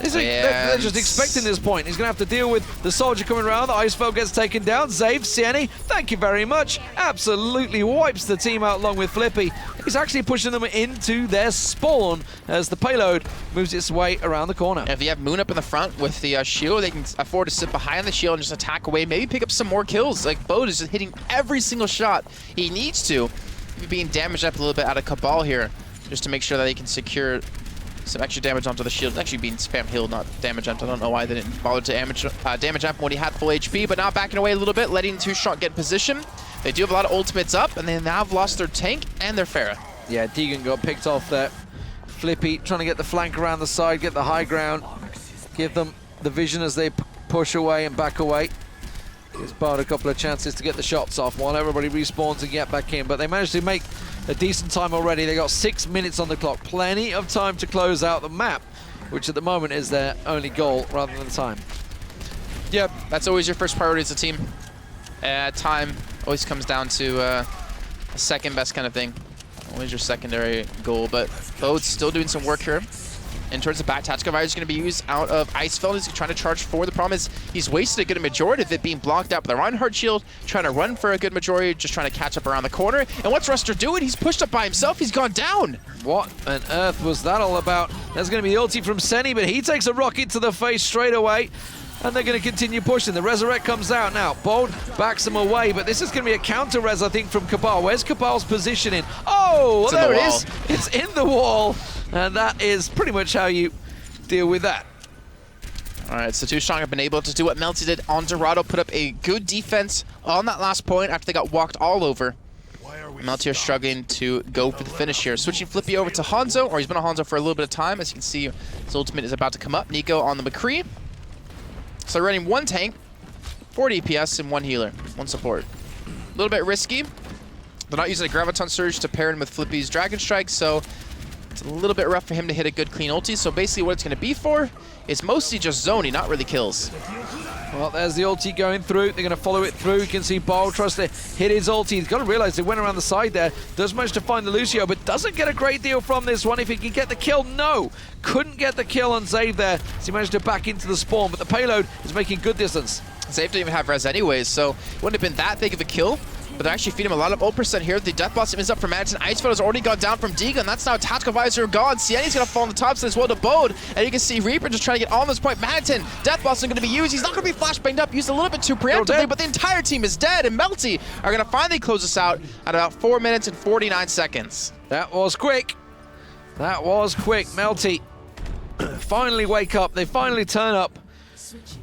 They're just expecting this point. He's going to have to deal with the Soldier coming around. The Icefell gets taken down. Zave, Cieny, thank you very much. Absolutely wipes the team out along with Flippy. He's actually pushing them into their spawn as the payload moves its way around the corner. If you have Moon up in the front with the shield, they can afford to sit behind the shield and just attack away, maybe pick up some more kills. Like, Bode is just hitting every single shot he needs to. Being damaged up a little bit out of Cabal here, just to make sure that he can secure some extra damage onto the shield. It's actually being spam healed, not damage amped. I don't know why they didn't bother to damage amp when he had full HP, but now backing away a little bit, letting 2Strong get in position. They do have a lot of ultimates up, and they now have lost their tank and their Pharah. Yeah, Deegan got picked off there. Flippy trying to get the flank around the side, get the high ground, give them the vision as they push away and back away. Gives Bode a couple of chances to get the shots off while everybody respawns and get back in, but they managed to make a decent time already. They got 6 minutes on the clock, plenty of time to close out the map, which at the moment is their only goal rather than time. Yep, that's always your first priority as a team. Time always comes down to a second best kind of thing. Always your secondary goal, but Bode's still doing some work here. And towards the back, Tactical Advisor is going to be used out of Icefell. He's trying to charge forward. The problem is he's wasted a good majority of it being blocked out by the Reinhardt shield, trying to run for a good majority, just trying to catch up around the corner. And what's Ruster doing? He's pushed up by himself. He's gone down. What on earth was that all about? There's going to be the ulti from Cieny, but he takes a rocket to the face straight away. And they're going to continue pushing. The Resurrect comes out now. Bode backs them away, but this is going to be a counter-res, I think, from Cabal. Where's Cabal's positioning? Oh, well, there it is. It's in the wall. And that is pretty much how you deal with that. All right, so 2Strong have been able to do what Melty did on Dorado, put up a good defense on that last point after they got walked all over. Melty are struggling to go for the finish here. Switching Flippy over to Hanzo, or he's been on Hanzo for a little bit of time. As you can see, his ultimate is about to come up. Nico on the McCree. So they're running 1 tank, 4 DPS, and 1 healer, 1 support. A little bit risky. They're not using a Graviton Surge to pair in with Flippy's Dragon Strike, so it's a little bit rough for him to hit a good clean ulti. So basically what it's going to be for is mostly just zoning, not really kills. Well, there's the ulti going through. They're going to follow it through. You can see Bode tries to hit his ulti. He's got to realize they went around the side there. Does manage to find the Lucio, but doesn't get a great deal from this one. If he can get the kill, no. Couldn't get the kill on Zave there. So he managed to back into the spawn, but the payload is making good distance. Zave didn't even have res anyways, so it wouldn't have been that big of a kill. But they're actually feeding him a lot of ult % here. The Death Blossom is up from Madison. Icefell has already gone down from Deegan. That's now Tactical Advisor gone. Cieny's going to fall on the top side as well to Bode. And you can see Reaper just trying to get on this point. Madison, Death Blossom going to be used. He's not going to be flashbanged up. Used a little bit too preemptively, but the entire team is dead. And Melty are going to finally close this out at about 4 minutes and 49 seconds. That was quick. That was quick. Melty finally wake up. They finally turn up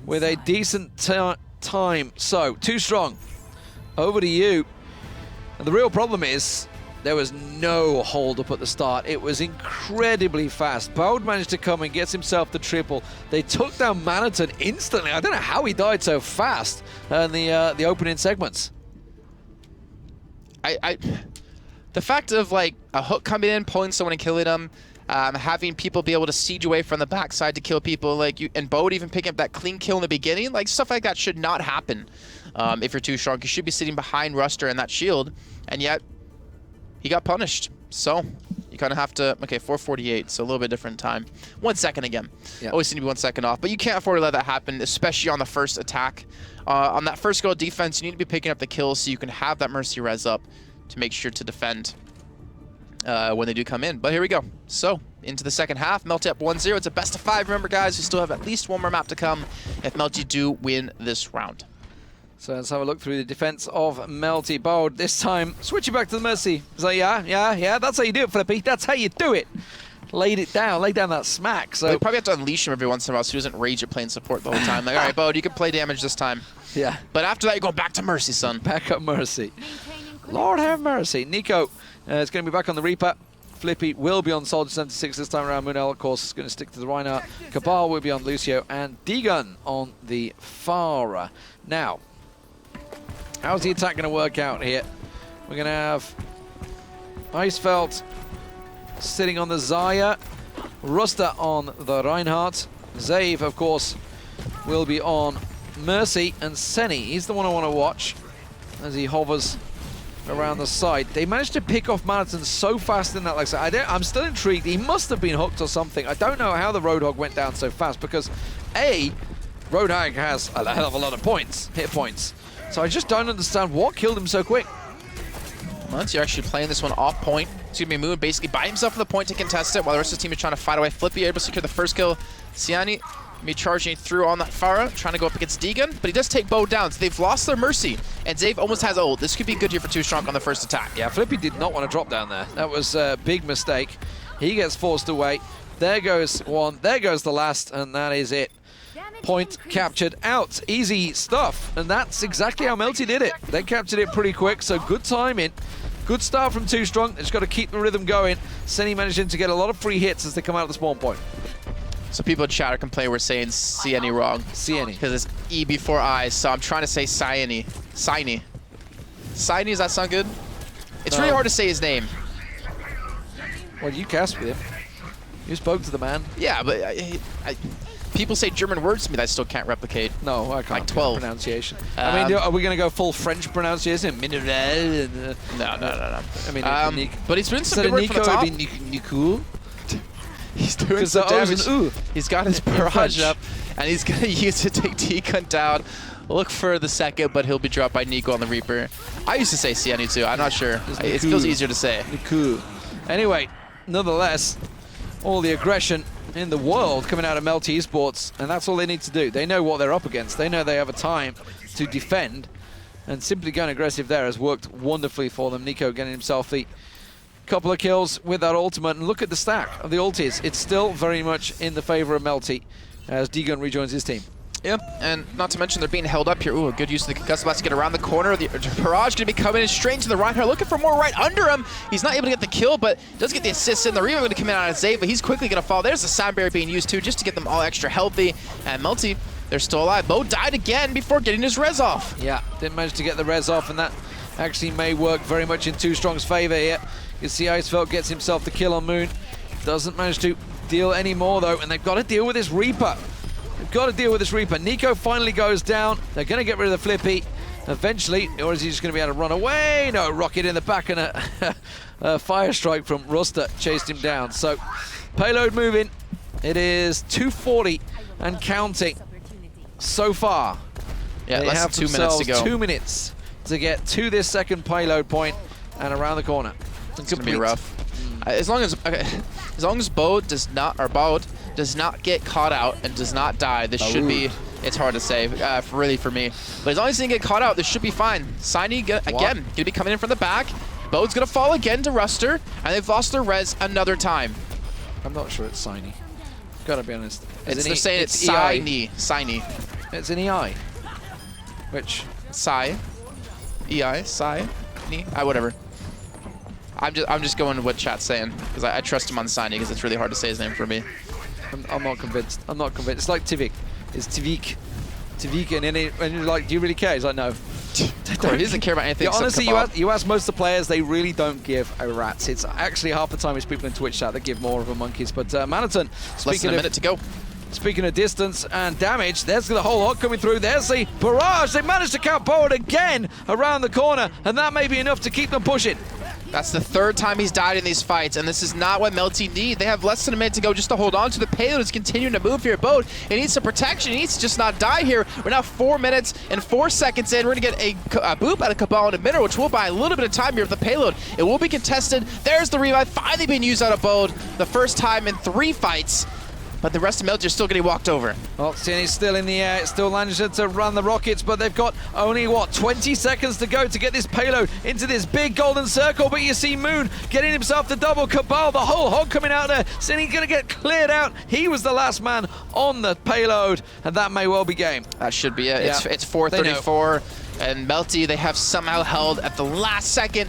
with a decent time. So, 2Strong, over to you. And the real problem is, There was no hold up at the start. It was incredibly fast. Bode managed to come and gets himself the triple. They took down Maniton instantly. I don't know how he died so fast in the opening segments. The fact of like a hook coming in, pulling someone and killing them, having people be able to siege away from the backside to kill people, like you, and Bode even picking up that clean kill in the beginning, like stuff like that should not happen. If you're too strong, you should be sitting behind Ruster and that shield, and yet he got punished. So you kind of have to, okay, 4:48, so a little bit different time. 1 second again. Yep. Always seem to be 1 second off, but you can't afford to let that happen, especially on the first attack. On that first go of defense, you need to be picking up the kills so you can have that Mercy res up to make sure to defend when they do come in. But here we go. So into the second half, Melty up 1-0. It's a best of 5. Remember, guys, we still have at least one more map to come if Melty do win this round. So let's have a look through the defense of Melty. Bode this time switching back to the Mercy. He's like, yeah, that's how you do it, Flippy. That's how you do it. Laid down that smack. So we probably have to unleash him every once in a while so he doesn't rage at playing support the whole time. Like, all right, Bode, you can play damage this time. Yeah. But after that, you go back to Mercy, son. Back up Mercy. Lord have mercy. Nico is going to be back on the Reaper. Flippy will be on Soldier 76 this time around. Munel, of course, is going to stick to the Reinhardt. Cabal will be on Lucio. And D-Gun on the Farah. Now, how's the attack going to work out here? We're going to have Icefeld sitting on the Zaya. Ruster on the Reinhardt. Zave, of course, will be on Mercy. And Senny, he's the one I want to watch as he hovers around the side. They managed to pick off Maniton so fast in that, like I said, I'm still intrigued. He must have been hooked or something. I don't know how the Roadhog went down so fast because A, Roadhog has a hell of a lot of hit points. So I just don't understand what killed him so quick. Melty actually playing this one off point. It's going to be Moon basically by himself for the point to contest it while the rest of the team is trying to fight away. Flippy able to secure the first kill. Siani be charging through on that Farah, trying to go up against D-Gun, but he does take Bode down, so they've lost their Mercy, and Zave almost has ult. This could be good here for Too Strong on the first attack. Yeah, Flippy did not want to drop down there. That was a big mistake. He gets forced away. There goes one, there goes the last, and that is it. Point captured out. Easy stuff, and that's exactly how Melty did it. They captured it pretty quick, so good timing. Good start from Too Strong. They just got to keep the rhythm going. Senny managing to get a lot of free hits as they come out of the spawn point. So people in chat or complain we're saying Siani wrong. Siani. Because it's E before I, so I'm trying to say Siani. Siani. Siani, does that sound good? It's really hard to say his name. Well, you cast with him. You spoke to the man. Yeah, but people say German words to me that I still can't replicate. No, I can't. Like 12. Pronunciation. I mean, are we going to go full French pronunciation? No. I mean, but he's doing some good work from the top. Nico. He's doing some damage. He's got his barrage up, and he's going to use it to take D-Gun down. Look for the second, but he'll be dropped by Nico on the Reaper. I used to say Siani too. I'm not sure. It feels easier to say. Nico. Anyway, nonetheless, all the aggression in the world coming out of Melty Esports, and that's all they need to do. They know what they're up against. They know they have a time to defend, and simply going aggressive there has worked wonderfully for them. Nico getting himself the couple of kills with that ultimate, and look at the stack of the ultis. It's still very much in the favor of Melty as D-Gun rejoins his team. Yeah, and not to mention they're being held up here. Ooh, a good use of the concussive blast to get around the corner. The barrage going to be coming in straight into the Reinhardt, looking for more right under him. He's not able to get the kill, but does get the assist in. The Reaver going to come in on Zave, but he's quickly going to fall. There's the sound barrier being used too, just to get them all extra healthy. And Melty, they're still alive. Bode died again before getting his res off. Yeah, didn't manage to get the res off, and that actually may work very much in Too Strong's favor here. You see Icefeld gets himself the kill on Moon. Doesn't manage to deal any more though, and they've got to deal with this Reaper. They've got to deal with this Reaper. Nico finally goes down. They're going to get rid of the Flippy eventually, or is he just going to be able to run away? No, rocket in the back and a fire strike from Ruster chased him down. So payload moving. It is 2:40 and counting so far. Yeah, they less have than 2 minutes to go. 2 minutes to get to this second payload point and around the corner. It's gonna be rough. As long as Bode does not get caught out and does not die, this should be. It's hard to say, really for me. But as long as he doesn't get caught out, this should be fine. Siani again gonna be coming in from the back. Bode's gonna fall again to Ruster, and they've lost their res another time. I'm not sure it's Siani. Gotta be honest. They're saying it's Siani. It's an EI. Which? Sai. EI. Sai. Ni. Whatever. I'm just going with what chat's saying because I trust him on signing because it's really hard to say his name for me. I'm not convinced. I'm not convinced. It's like Tivik. It's Tivik. Tivik, and you're like, do you really care? He's like, no. He doesn't care about anything. Yeah, honestly, you ask most of the players, they really don't give a rat's. It's actually half the time it's people in Twitch chat that give more of a monkeys. But Maniton, less than a minute to go. Speaking of distance and damage, there's the whole lot coming through. There's the barrage. They managed to count Boyd again around the corner, and that may be enough to keep them pushing. That's the third time he's died in these fights, and this is not what Melty need. They have less than a minute to go just to hold on to the payload. Is continuing to move here. Bode, he needs some protection. He needs to just not die here. We're now 4 minutes and 4 seconds in. We're going to get a boop out of Cabal in a minute, which will buy a little bit of time here with the payload. It will be contested. There's the revive finally being used out of Bode. The first time in 3 fights. But the rest of Melty are still getting walked over. Well, Cini's still in the air, still managing to run the rockets, but they've got only, what, 20 seconds to go to get this payload into this big golden circle. But you see Moon getting himself the double. Cabal, the whole hog coming out there. Cini's going to get cleared out. He was the last man on the payload, and that may well be game. That should be it. Yeah. It's 4:34, and Melty, they have somehow held at the last second.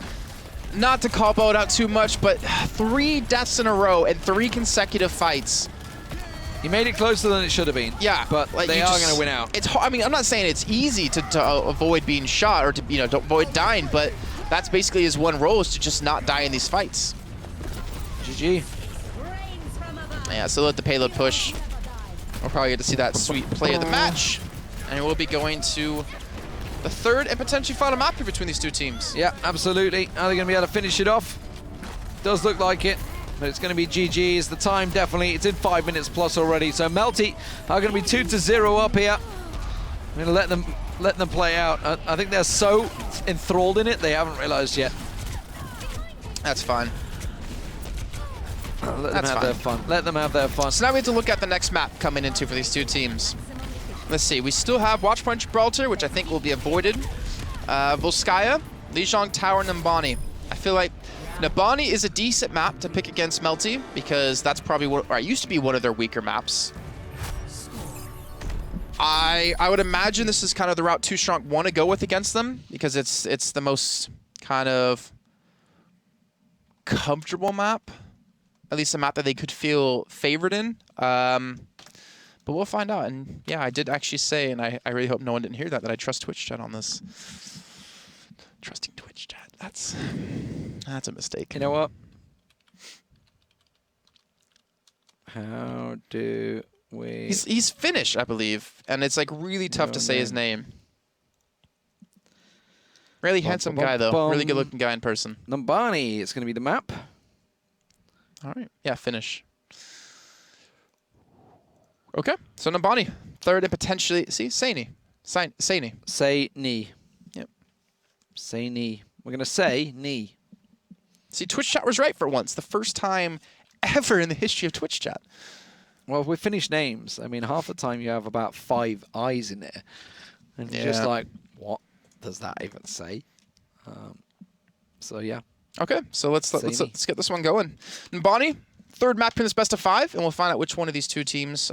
Not to call Bode out too much, but 3 deaths in a row and 3 consecutive fights. He made it closer than it should have been. Yeah, but like, they are going to win out. It's hard. I mean, I'm not saying it's easy to avoid being shot or to avoid dying, but that's basically his one role, is to just not die in these fights. GG. Yeah, so let the payload push. We'll probably get to see that sweet play of the match, and we'll be going to the third and potentially final map here between these two teams. Yeah, absolutely. Are they going to be able to finish it off? Does look like it. But it's going to be GG's. The time definitely, it's in 5 minutes plus already. So Melty are going to be 2-0 up here. I'm going to let them play out. I think they're so enthralled in it, they haven't realized yet. That's fine. Let them have their fun. Let them have their fun. So now we have to look at the next map coming into for these two teams. Let's see. We still have Watchpoint Gibraltar, which I think will be avoided. Volskaya, Lijiang Tower, Nambani. I feel like Nambani is a decent map to pick against Melty because that's probably what, or it used to be one of their weaker maps. I would imagine this is kind of the route Too Strong want to go with against them because it's the most kind of comfortable map, at least a map that they could feel favored in. But we'll find out. And yeah, I did actually say, and I really hope no one didn't hear that I trust Twitch chat on this. Trusting Twitch chat. That's a mistake. You know what? How do we... He's Finnish, I believe, and it's like really tough to say his name. Really handsome guy, though. Really good-looking guy in person. Nambani, it's going to be the map. All right. Yeah, Finnish. Okay, so Nambani, third and potentially... See, Saini. Saini. Say knee. Yep. Say knee. We're going to say knee. See, Twitch chat was right for once. The first time ever in the history of Twitch chat. Well, with Finnish names, I mean, half the time you have about 5 I's in there. And you're just like, what does that even say? So, yeah. Okay, so let's get this one going. Nambani, third map in this best of 5, and we'll find out which one of these two teams,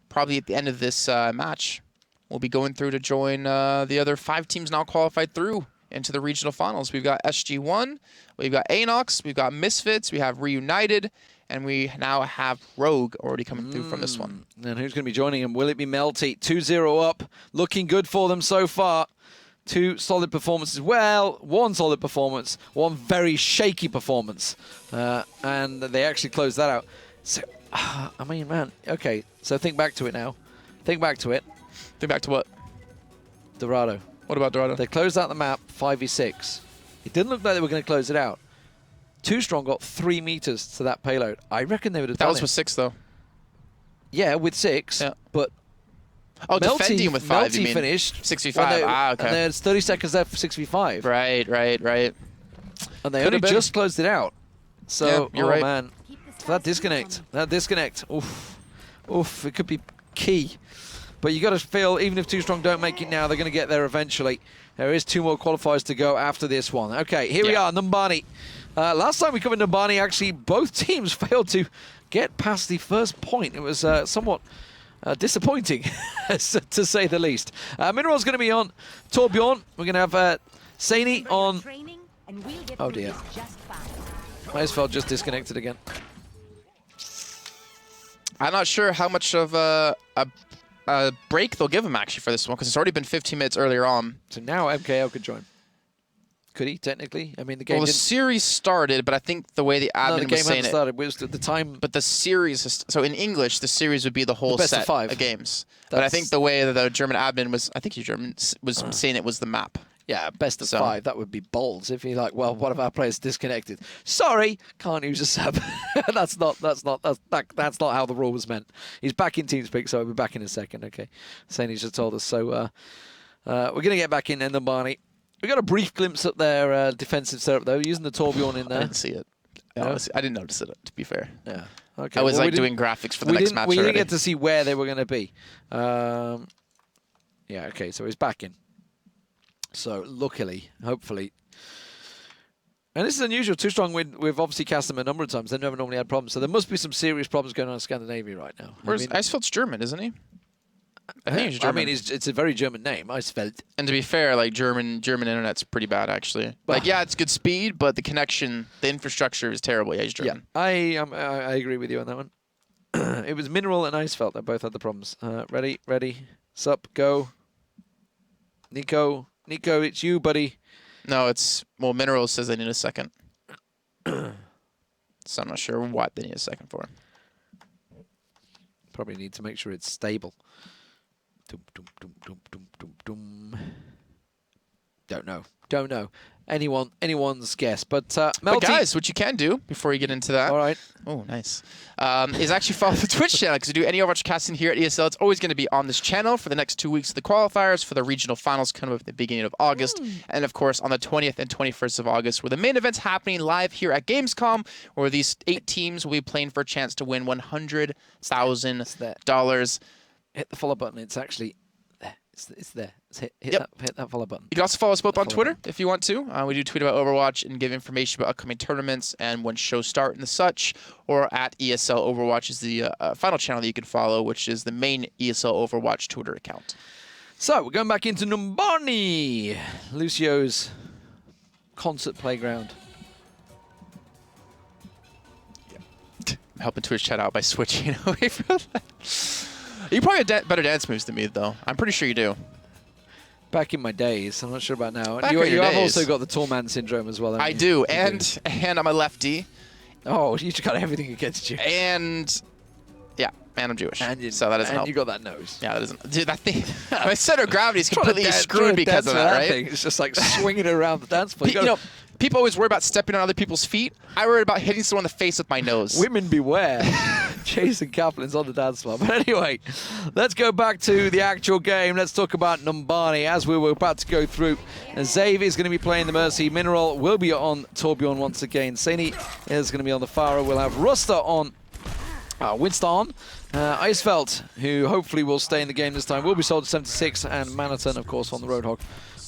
probably at the end of this match, will be going through to join the other 5 teams now qualified through into the regional finals. We've got SG1, we've got Anox, we've got Misfits, we have Reunited, and we now have Rogue already coming through from this one. And who's going to be joining him? Will it be Melty? 2-0 up. Looking good for them so far. 2 solid performances. Well, 1 solid performance, 1 very shaky performance. And they actually closed that out. So, I mean, man, okay. So think back to it now. Think back to it. Think back to what? Dorado. What about Dorado? They closed out the map 5v6. It didn't look like they were going to close it out. Too Strong got 3 meters to that payload. I reckon they would have done it. That was with 6, though. Yeah, with 6. Yeah. But defending with 5, you mean? Finished 6v5. Okay. And there's 30 seconds left for 6v5. Right. And they only just closed it out. So, yeah, you're right. Man. That disconnect. Oof, it could be key. But you got to feel, even if Too Strong don't make it now, they're going to get there eventually. There is 2 more qualifiers to go after this one. Okay, here we are, Nambani. Last time we covered Nambani, actually, both teams failed to get past the first point. It was somewhat disappointing, to say the least. Mineral's going to be on Torbjorn. We're going to have Saini on... Oh, dear. Icefeld just disconnected again. I'm not sure how much of a break they'll give him actually for this one, because it's already been 15 minutes earlier on. So now MKL could join. Could he, technically? I mean, the game Well, the series started, but I think the way the admin was saying it... started. It was at the time... But the series... So in English, the series would be the whole best set of 5 of games. But I think the way that the German admin was... I think he's German, was saying it was the map. Yeah, best of 5. That would be bold. If you're like, well, one of our players disconnected. Sorry, can't use a sub. that's not how the rule was meant. He's back in TeamSpeak, so he'll be back in a second. Okay, Saini just told us. So we're gonna get back in Barney. We got a brief glimpse at their defensive setup though, using the Torbjorn in there. I didn't see it. I didn't notice it. To be fair. Yeah. Okay. I was doing graphics for the next match. We already. didn't get to see where they were going to be. Yeah. Okay. So he's back in. So luckily, hopefully, and this is unusual. Too Strong, we've obviously cast them a number of times. They've never normally had problems. So there must be some serious problems going on in Scandinavia right now. Whereas Eisfeld's German, isn't he? I think he's German. I mean, it's a very German name, Eisfeld. And to be fair, like German internet's pretty bad actually. Like, yeah, it's good speed, but the connection, the infrastructure is terrible. Yeah, he's German. Yeah, I agree with you on that one. It was Mineral and Eisfeld that both had the problems. Ready, sup, go. Nico, it's you, buddy. No, it's... Well, Mineral says they need a second. So I'm not sure what they need a second for. Probably need to make sure it's stable. Dum, dum, dum, dum, dum, dum, dum. Don't know. Anyone's guess. But Melty... But guys, what you can do before you get into that... All right. Oh, nice. Is actually follow the Twitch channel, because we do any Overwatch casting here at ESL. It's always going to be on this channel for the next 2 weeks of the qualifiers, for the regional finals coming up at the beginning of August, and of course on the 20th and 21st of August, where the main event's happening live here at Gamescom, where these 8 teams will be playing for a chance to win $100,000. Hit the follow button. It's actually there. It's there. Hit that follow button. You can also follow us both on Twitter if you want to. We do tweet about Overwatch and give information about upcoming tournaments and when shows start and the such. Or at ESL Overwatch is the final channel that you can follow, which is the main ESL Overwatch Twitter account. So we're going back into Numbani, Lucio's concert playground. I'm helping Twitch chat out by switching away from that. You probably have better dance moves than me, though. I'm pretty sure you do. Back in my days. I'm not sure about now. Back You in your have days. also got the tall man syndrome as well. I do. And I'm a lefty. Oh, you just got everything against you. And, yeah, and I'm Jewish. So that doesn't help. And you got that nose. Yeah, that doesn't... Dude, that thing... My center of gravity is completely screwed because of that, right? Thing. It's just like swinging it around the dance floor. You know, people always worry about stepping on other people's feet. I worry about hitting someone in the face with my nose. Women beware. Jason Kaplan's on the dance floor. But anyway, let's go back to the actual game. Let's talk about Numbani as we were about to go through. Xavier is going to be playing the Mercy. Mineral will be on Torbjorn once again. Saini is going to be on the Farah. We'll have Ruster on Winston. Eisfeld, who hopefully will stay in the game this time, will be sold to 76. And Maniton, of course, on the Roadhog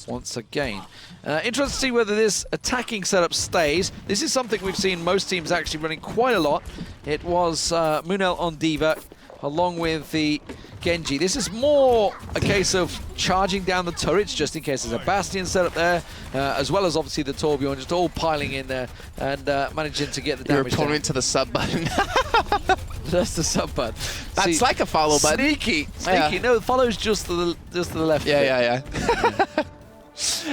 once again. Interesting to see whether this attacking setup stays. This is something we've seen most teams actually running quite a lot. It was Munel on Diva along with the Genji. This is more a case of charging down the turrets just in case there's a Bastion set up there, as well as obviously the Torbjorn just all piling in there and managing to get the damage. You're pulling to the sub button. That's the sub button. That's like a follow button. Sneaky. Yeah. No, follows just to the left. Yeah.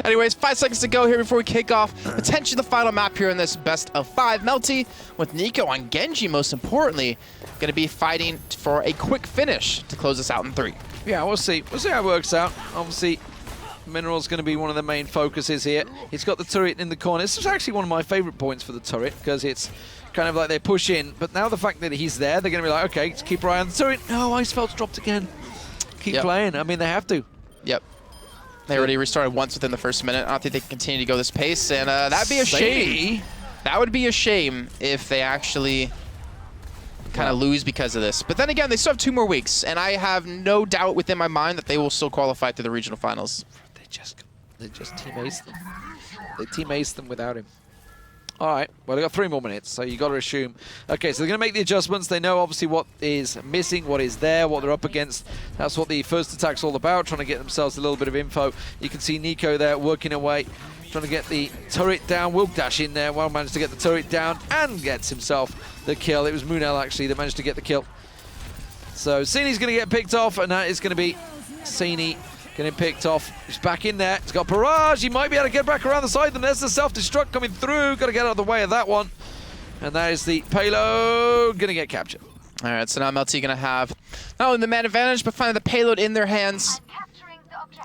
Anyways, 5 seconds to go here before we kick off. Attention to the final map here in this best of 5. Melty with Nico on Genji, most importantly, going to be fighting for a quick finish to close us out in 3. Yeah, we'll see. We'll see how it works out. Obviously, Mineral's going to be one of the main focuses here. He's got the turret in the corner. This is actually one of my favorite points for the turret because it's kind of like they push in. But now the fact that he's there, they're going to be like, okay, let's keep our eye on the turret. No, Icefeld's dropped again. Keep playing. I mean, they have to. Yep. They already restarted once within the first minute. I don't think they can continue to go this pace, and that'd be a shame. That would be a shame if they actually kind of lose because of this. But then again, they still have 2 more weeks, and I have no doubt within my mind that they will still qualify to the regional finals. They just team aced them. They team aced them without him. All right, well, they've got 3 more minutes, so you got to assume. Okay, so they're going to make the adjustments. They know, obviously, what is missing, what is there, what they're up against. That's what the first attack's all about, trying to get themselves a little bit of info. You can see Nico there working away. trying to get the turret down. Will dash in there. Well, managed to get the turret down and gets himself the kill. It was Munel actually that managed to get the kill. So Sini's going to get picked off, and that is going to be Sini getting picked off. He's back in there. He's got Barrage. He might be able to get back around the side. And there's the self-destruct coming through. Got to get out of the way of that one. And that is the payload going to get captured. All right, so now Melty going to have not only the man advantage, but finally the payload in their hands.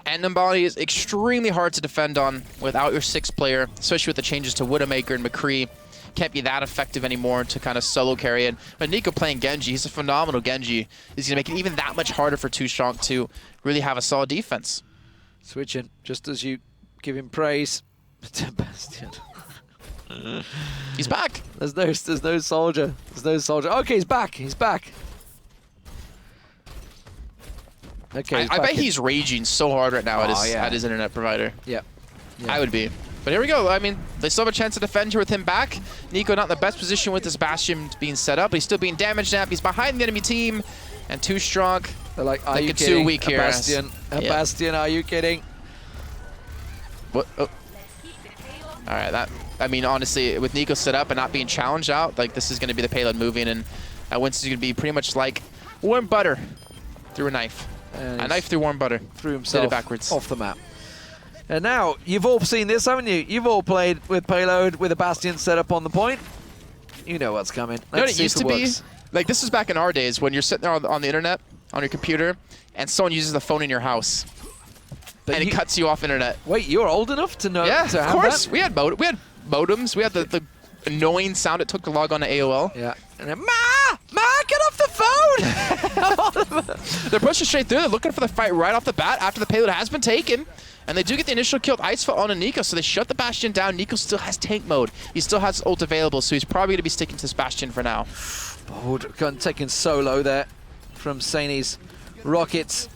And Numbani is extremely hard to defend on without your 6th player, especially with the changes to Widowmaker and McCree. Can't be that effective anymore to kind of solo carry it. But Nico playing Genji, he's a phenomenal Genji. He's going to make it even that much harder for Too Strong to really have a solid defense. Switching, just as you give him praise to Bastion. He's back. There's no soldier. There's no soldier. Okay, he's back. He's back. Okay, I bet he's raging so hard right now at his internet provider. Yeah. I would be. But here we go. I mean, they still have a chance to defend here with him back. Nico not in the best position with this Bastion being set up, but he's still being damaged now. He's behind the enemy team, and Too Strong. They're like, are you kidding? kidding? Too weak here. Bastion, Bastion, are you kidding? What? Oh. All right, I mean, honestly, with Nico set up and not being challenged out, like this is going to be the payload moving, and Winston's going to be pretty much like warm butter through a knife. A knife through warm butter. Threw himself did it backwards. Off the map. And now, you've all seen this, haven't you? You've all played with payload with a Bastion set up on the point. You know what's coming. You know what it used to be? Like, this was back in our days when you're sitting there on the internet, on your computer, and someone uses the phone in your house. But it cuts you off internet. Wait, you're old enough to know? Yeah, to of course. We had modems. We had the annoying sound it took to log on to AOL. Yeah. And then, Ma, get off the phone! They're pushing straight through. They're looking for the fight right off the bat after the payload has been taken. And they do get the initial kill with Icefall on Nico, so they shut the Bastion down. Nico still has tank mode. He still has ult available, so he's probably going to be sticking to this Bastion for now. Bold, taking solo there from Sani's Rockets.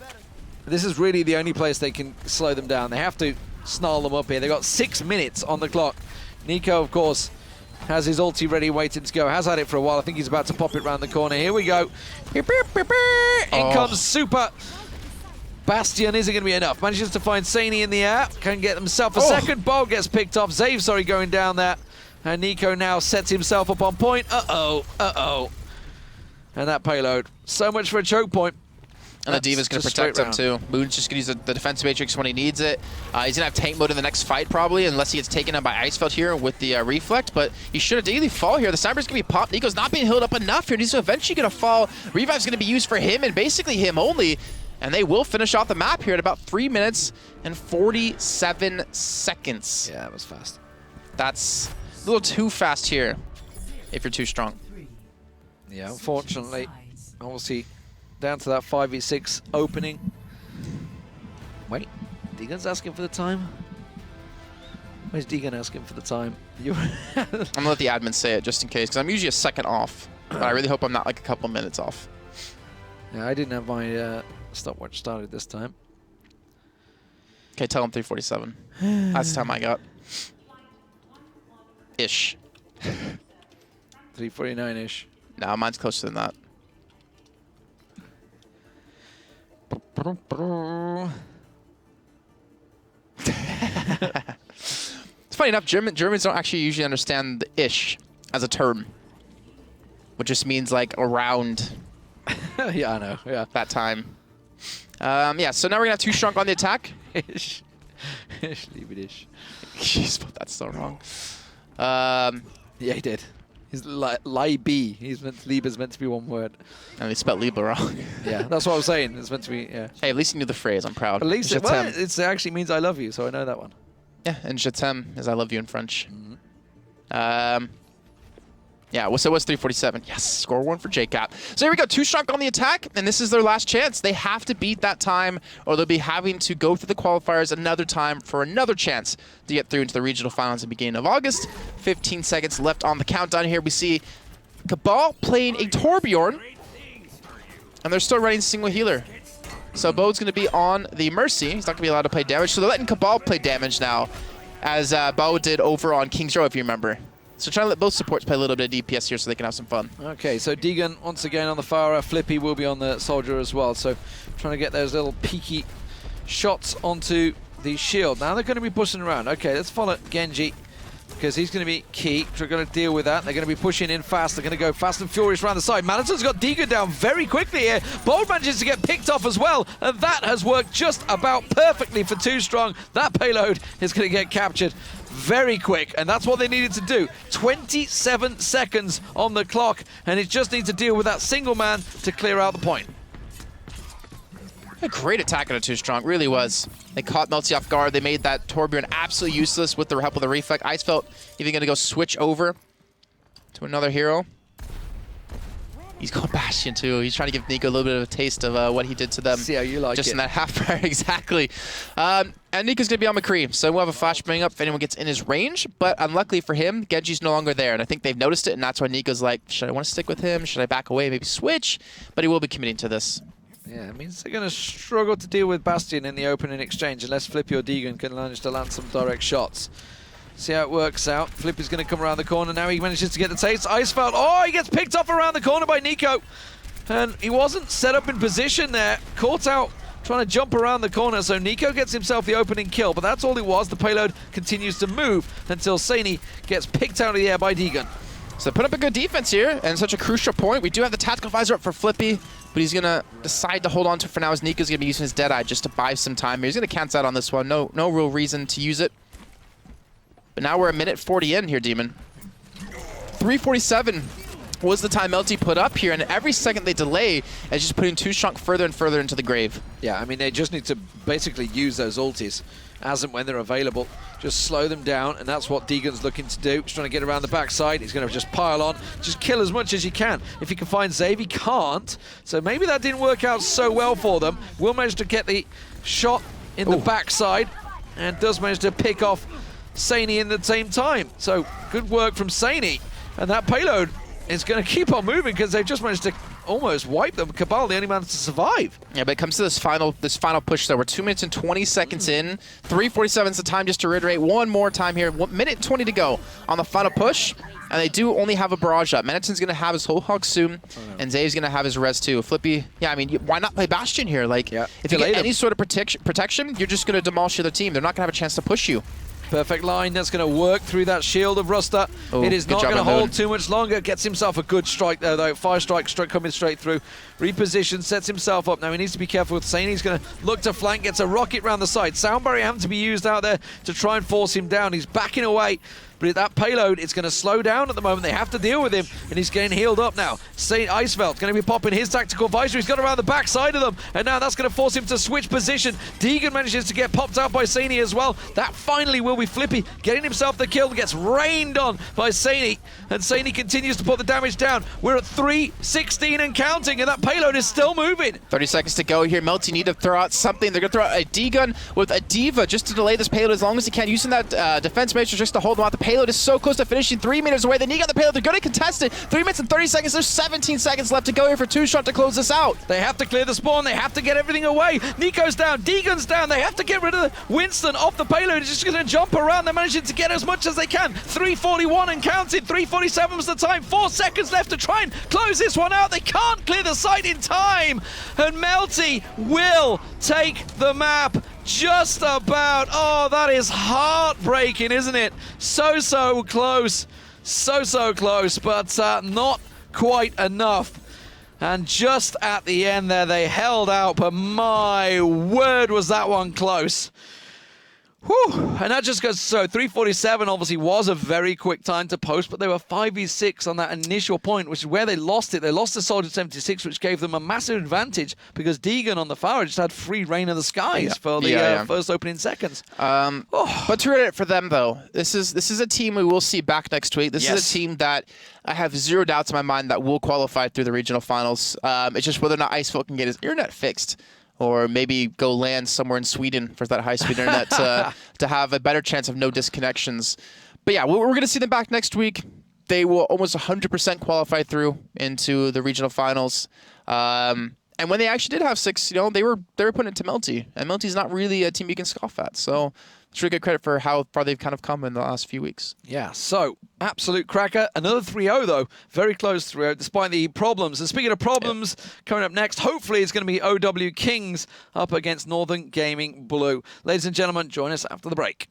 This is really the only place they can slow them down. They have to snarl them up here. They've got 6 minutes on the clock. Nico, of course, has his ulti ready, waiting to go. Has had it for a while. I think he's about to pop it round the corner. Here we go. In comes Super. Bastion isn't going to be enough. Manages to find Sani in the air. Can get himself a second. Ball gets picked off. Zave, sorry, going down there. And Nico now sets himself up on point. Uh-oh. And that payload. So much for a choke point. And the D.Va's going to protect him too. Moon's just going to use the defense matrix when he needs it. He's going to have tank mode in the next fight probably, unless he gets taken out by Icefeld here with the reflect. But he should ideally fall here. The sniper's going to be popped. Nico's not being healed up enough here. He's eventually going to fall. Revive's going to be used for him and basically him only. And they will finish off the map here at about 3 minutes and 47 seconds. Yeah, that was fast. That's a little too fast here if you're Too Strong. Yeah, unfortunately, obviously, down to that 5v6 opening. Wait, Deegan's asking for the time? Where's Deegan asking for the time? I'm going to let the admin say it just in case, because I'm usually a second off. But I really hope I'm not like a couple minutes off. Yeah, I didn't have my stopwatch started this time. Okay, tell him 3:47. That's the time I got. Ish. 3:49-ish. No, mine's closer than that. It's funny enough, Germans don't actually usually understand the ish as a term, which just means like around. Yeah, I know. Yeah, that time. Yeah, so now we're gonna have Too Strong on the attack. Ish. Leave it ish. He spelled that so wrong. Yeah, he did. He's Libe. Liebe's meant to be one word. And they spelled Liebe wrong. Yeah, that's what I was saying. It's meant to be, yeah. Hey, at least you knew the phrase. I'm proud. At least it actually means I love you, so I know that one. Yeah, and je t'aime is I love you in French. Mm-hmm. Yeah, so it was 3:47. Yes, score one for JCap. So here we go, Too Strong on the attack, and this is their last chance. They have to beat that time, or they'll be having to go through the qualifiers another time for another chance to get through into the regional finals at the beginning of August. 15 seconds left on the countdown here. We see Cabal playing a Torbjorn, and they're still running single healer. So Bo's going to be on the Mercy. He's not going to be allowed to play damage, so they're letting Cabal play damage now, as Bo did over on King's Row, if you remember. So trying to let both supports play a little bit of DPS here so they can have some fun. Okay, so Deegan once again on the Pharah. Flippy will be on the Soldier as well. So trying to get those little peaky shots onto the shield. Now they're going to be pushing around. Okay, let's follow Genji, because he's going to be key. We're going to deal with that. They're going to be pushing in fast. They're going to go fast and furious around the side. Madison's got Deegan down very quickly here. Bold manages to get picked off as well, and that has worked just about perfectly for Too Strong. That payload is going to get captured very quick, and that's what they needed to do. 27 seconds on the clock, and it just needs to deal with that single man to clear out the point. A great attack on a Too Strong, really was. They caught Melty off guard. They made that Torbjorn absolutely useless with the help of the reflect. Icefelt even going to go switch over to another hero. He's going Bastion too. He's trying to give Nico a little bit of a taste of what he did to them. See how you like just it. in that half fire, exactly. And Nico's going to be on McCree, so we'll have a flash bring up if anyone gets in his range. But unluckily for him, Genji's no longer there, and I think they've noticed it, and that's why Nico's like, should I want to stick with him? Should I back away, maybe switch? But he will be committing to this. Yeah, it means they're going to struggle to deal with Bastion in the opening exchange unless Flippy or Deegan can manage to land some direct shots. See how it works out. Flippy's going to come around the corner now. He manages to get the taste. Icefelt, oh, he gets picked off around the corner by Nico. And he wasn't set up in position there. Caught out trying to jump around the corner, so Nico gets himself the opening kill, but that's all it was. The payload continues to move until Saini gets picked out of the air by Deegan. So put up a good defense here, and such a crucial point. We do have the tactical visor up for Flippy, but he's going to decide to hold on to it for now as Nico's going to be using his Deadeye just to buy some time here. He's going to cancel out on this one. No real reason to use it. But now we're a minute 40 in here, Demon. 3:47 was the time Melty put up here, and every second they delay is just putting Too Strong further and further into the grave. Yeah, I mean, they just need to basically use those ultis as and when they're available. Just slow them down, and that's what Deegan's looking to do. He's trying to get around the backside. He's going to just pile on, just kill as much as you can. If he can find Zave, he can't. So maybe that didn't work out so well for them. Will manage to get the shot in the backside, and does manage to pick off Saini in the same time. So good work from Saini, and that payload is going to keep on moving because they've just managed to almost wipe them. Cabal, the only man to survive. Yeah, but it comes to this final push though. We're 2 minutes and 20 seconds in. 3:47 is the time, just to reiterate one more time here. 1 minute and 20 to go on the final push. And they do only have a barrage up. Menetton's going to have his whole hog soon, and Zave's going to have his res too. Flippy, yeah, I mean, why not play Bastion here? Like, if you get any sort of protection, you're just going to demolish the other team. They're not going to have a chance to push you. Perfect line. That's going to work through that shield of Rusta. It is not going to hold too much longer. Gets himself a good strike there, though. Fire strike coming straight through. Reposition, sets himself up. Now he needs to be careful with Saini. He's going to look to flank, gets a rocket round the side. Sound barrier having to be used out there to try and force him down. He's backing away. But that payload, it's going to slow down at the moment. They have to deal with him, and he's getting healed up now. Icefeld's going to be popping his tactical visor. He's got around the back side of them, and now that's going to force him to switch position. Deegan manages to get popped out by Saini as well. That finally will be Flippy getting himself the kill. Gets rained on by Saini, and Saini continues to put the damage down. We're at 3:16 and counting, and that payload is still moving. 30 seconds to go here. Melty need to throw out something. They're going to throw out a D-gun with a Diva just to delay this payload as long as he can, using that defense matrix just to hold him out. The payload is so close to finishing, 3 meters away. They need the payload. They're going to contest it. 3 minutes and 30 seconds. There's 17 seconds left to go here for Too Strong to close this out. They have to clear the spawn. They have to get everything away. Nico's down. Deegan's down. They have to get rid of Winston off the payload. He's just going to jump around. They're managing to get as much as they can. 3:41 and counting. 3:47 was the time. 4 seconds left to try and close this one out. They can't clear the site in time. And Melty will take the map. Just about. Oh, that is heartbreaking, isn't it? So close. So close, but not quite enough. And just at the end there, they held out, but my word, was that one close. Whew. And that just goes, so 3:47 obviously was a very quick time to post, but they were 5v6 on that initial point, which is where they lost it. They lost the Soldier 76, which gave them a massive advantage because Deegan on the Fire just had free reign of the skies for the first opening seconds. But to read it for them, though, this is a team we will see back next week. This is a team that I have zero doubts in my mind that will qualify through the regional finals. It's just whether or not Icefelt can get his internet fixed, or maybe go land somewhere in Sweden for that high-speed internet to have a better chance of no disconnections. But yeah, we're going to see them back next week. They will almost 100% qualify through into the regional finals. And when they actually did have 6, they were putting it to Melty, and Melty's not really a team you can scoff at. So it's really good credit for how far they've kind of come in the last few weeks. Yeah, so absolute cracker. Another 3-0 though. Very close 3-0 despite the problems. And speaking of problems, coming up next, hopefully it's going to be OW Kings up against Northern Gaming Blue. Ladies and gentlemen, join us after the break.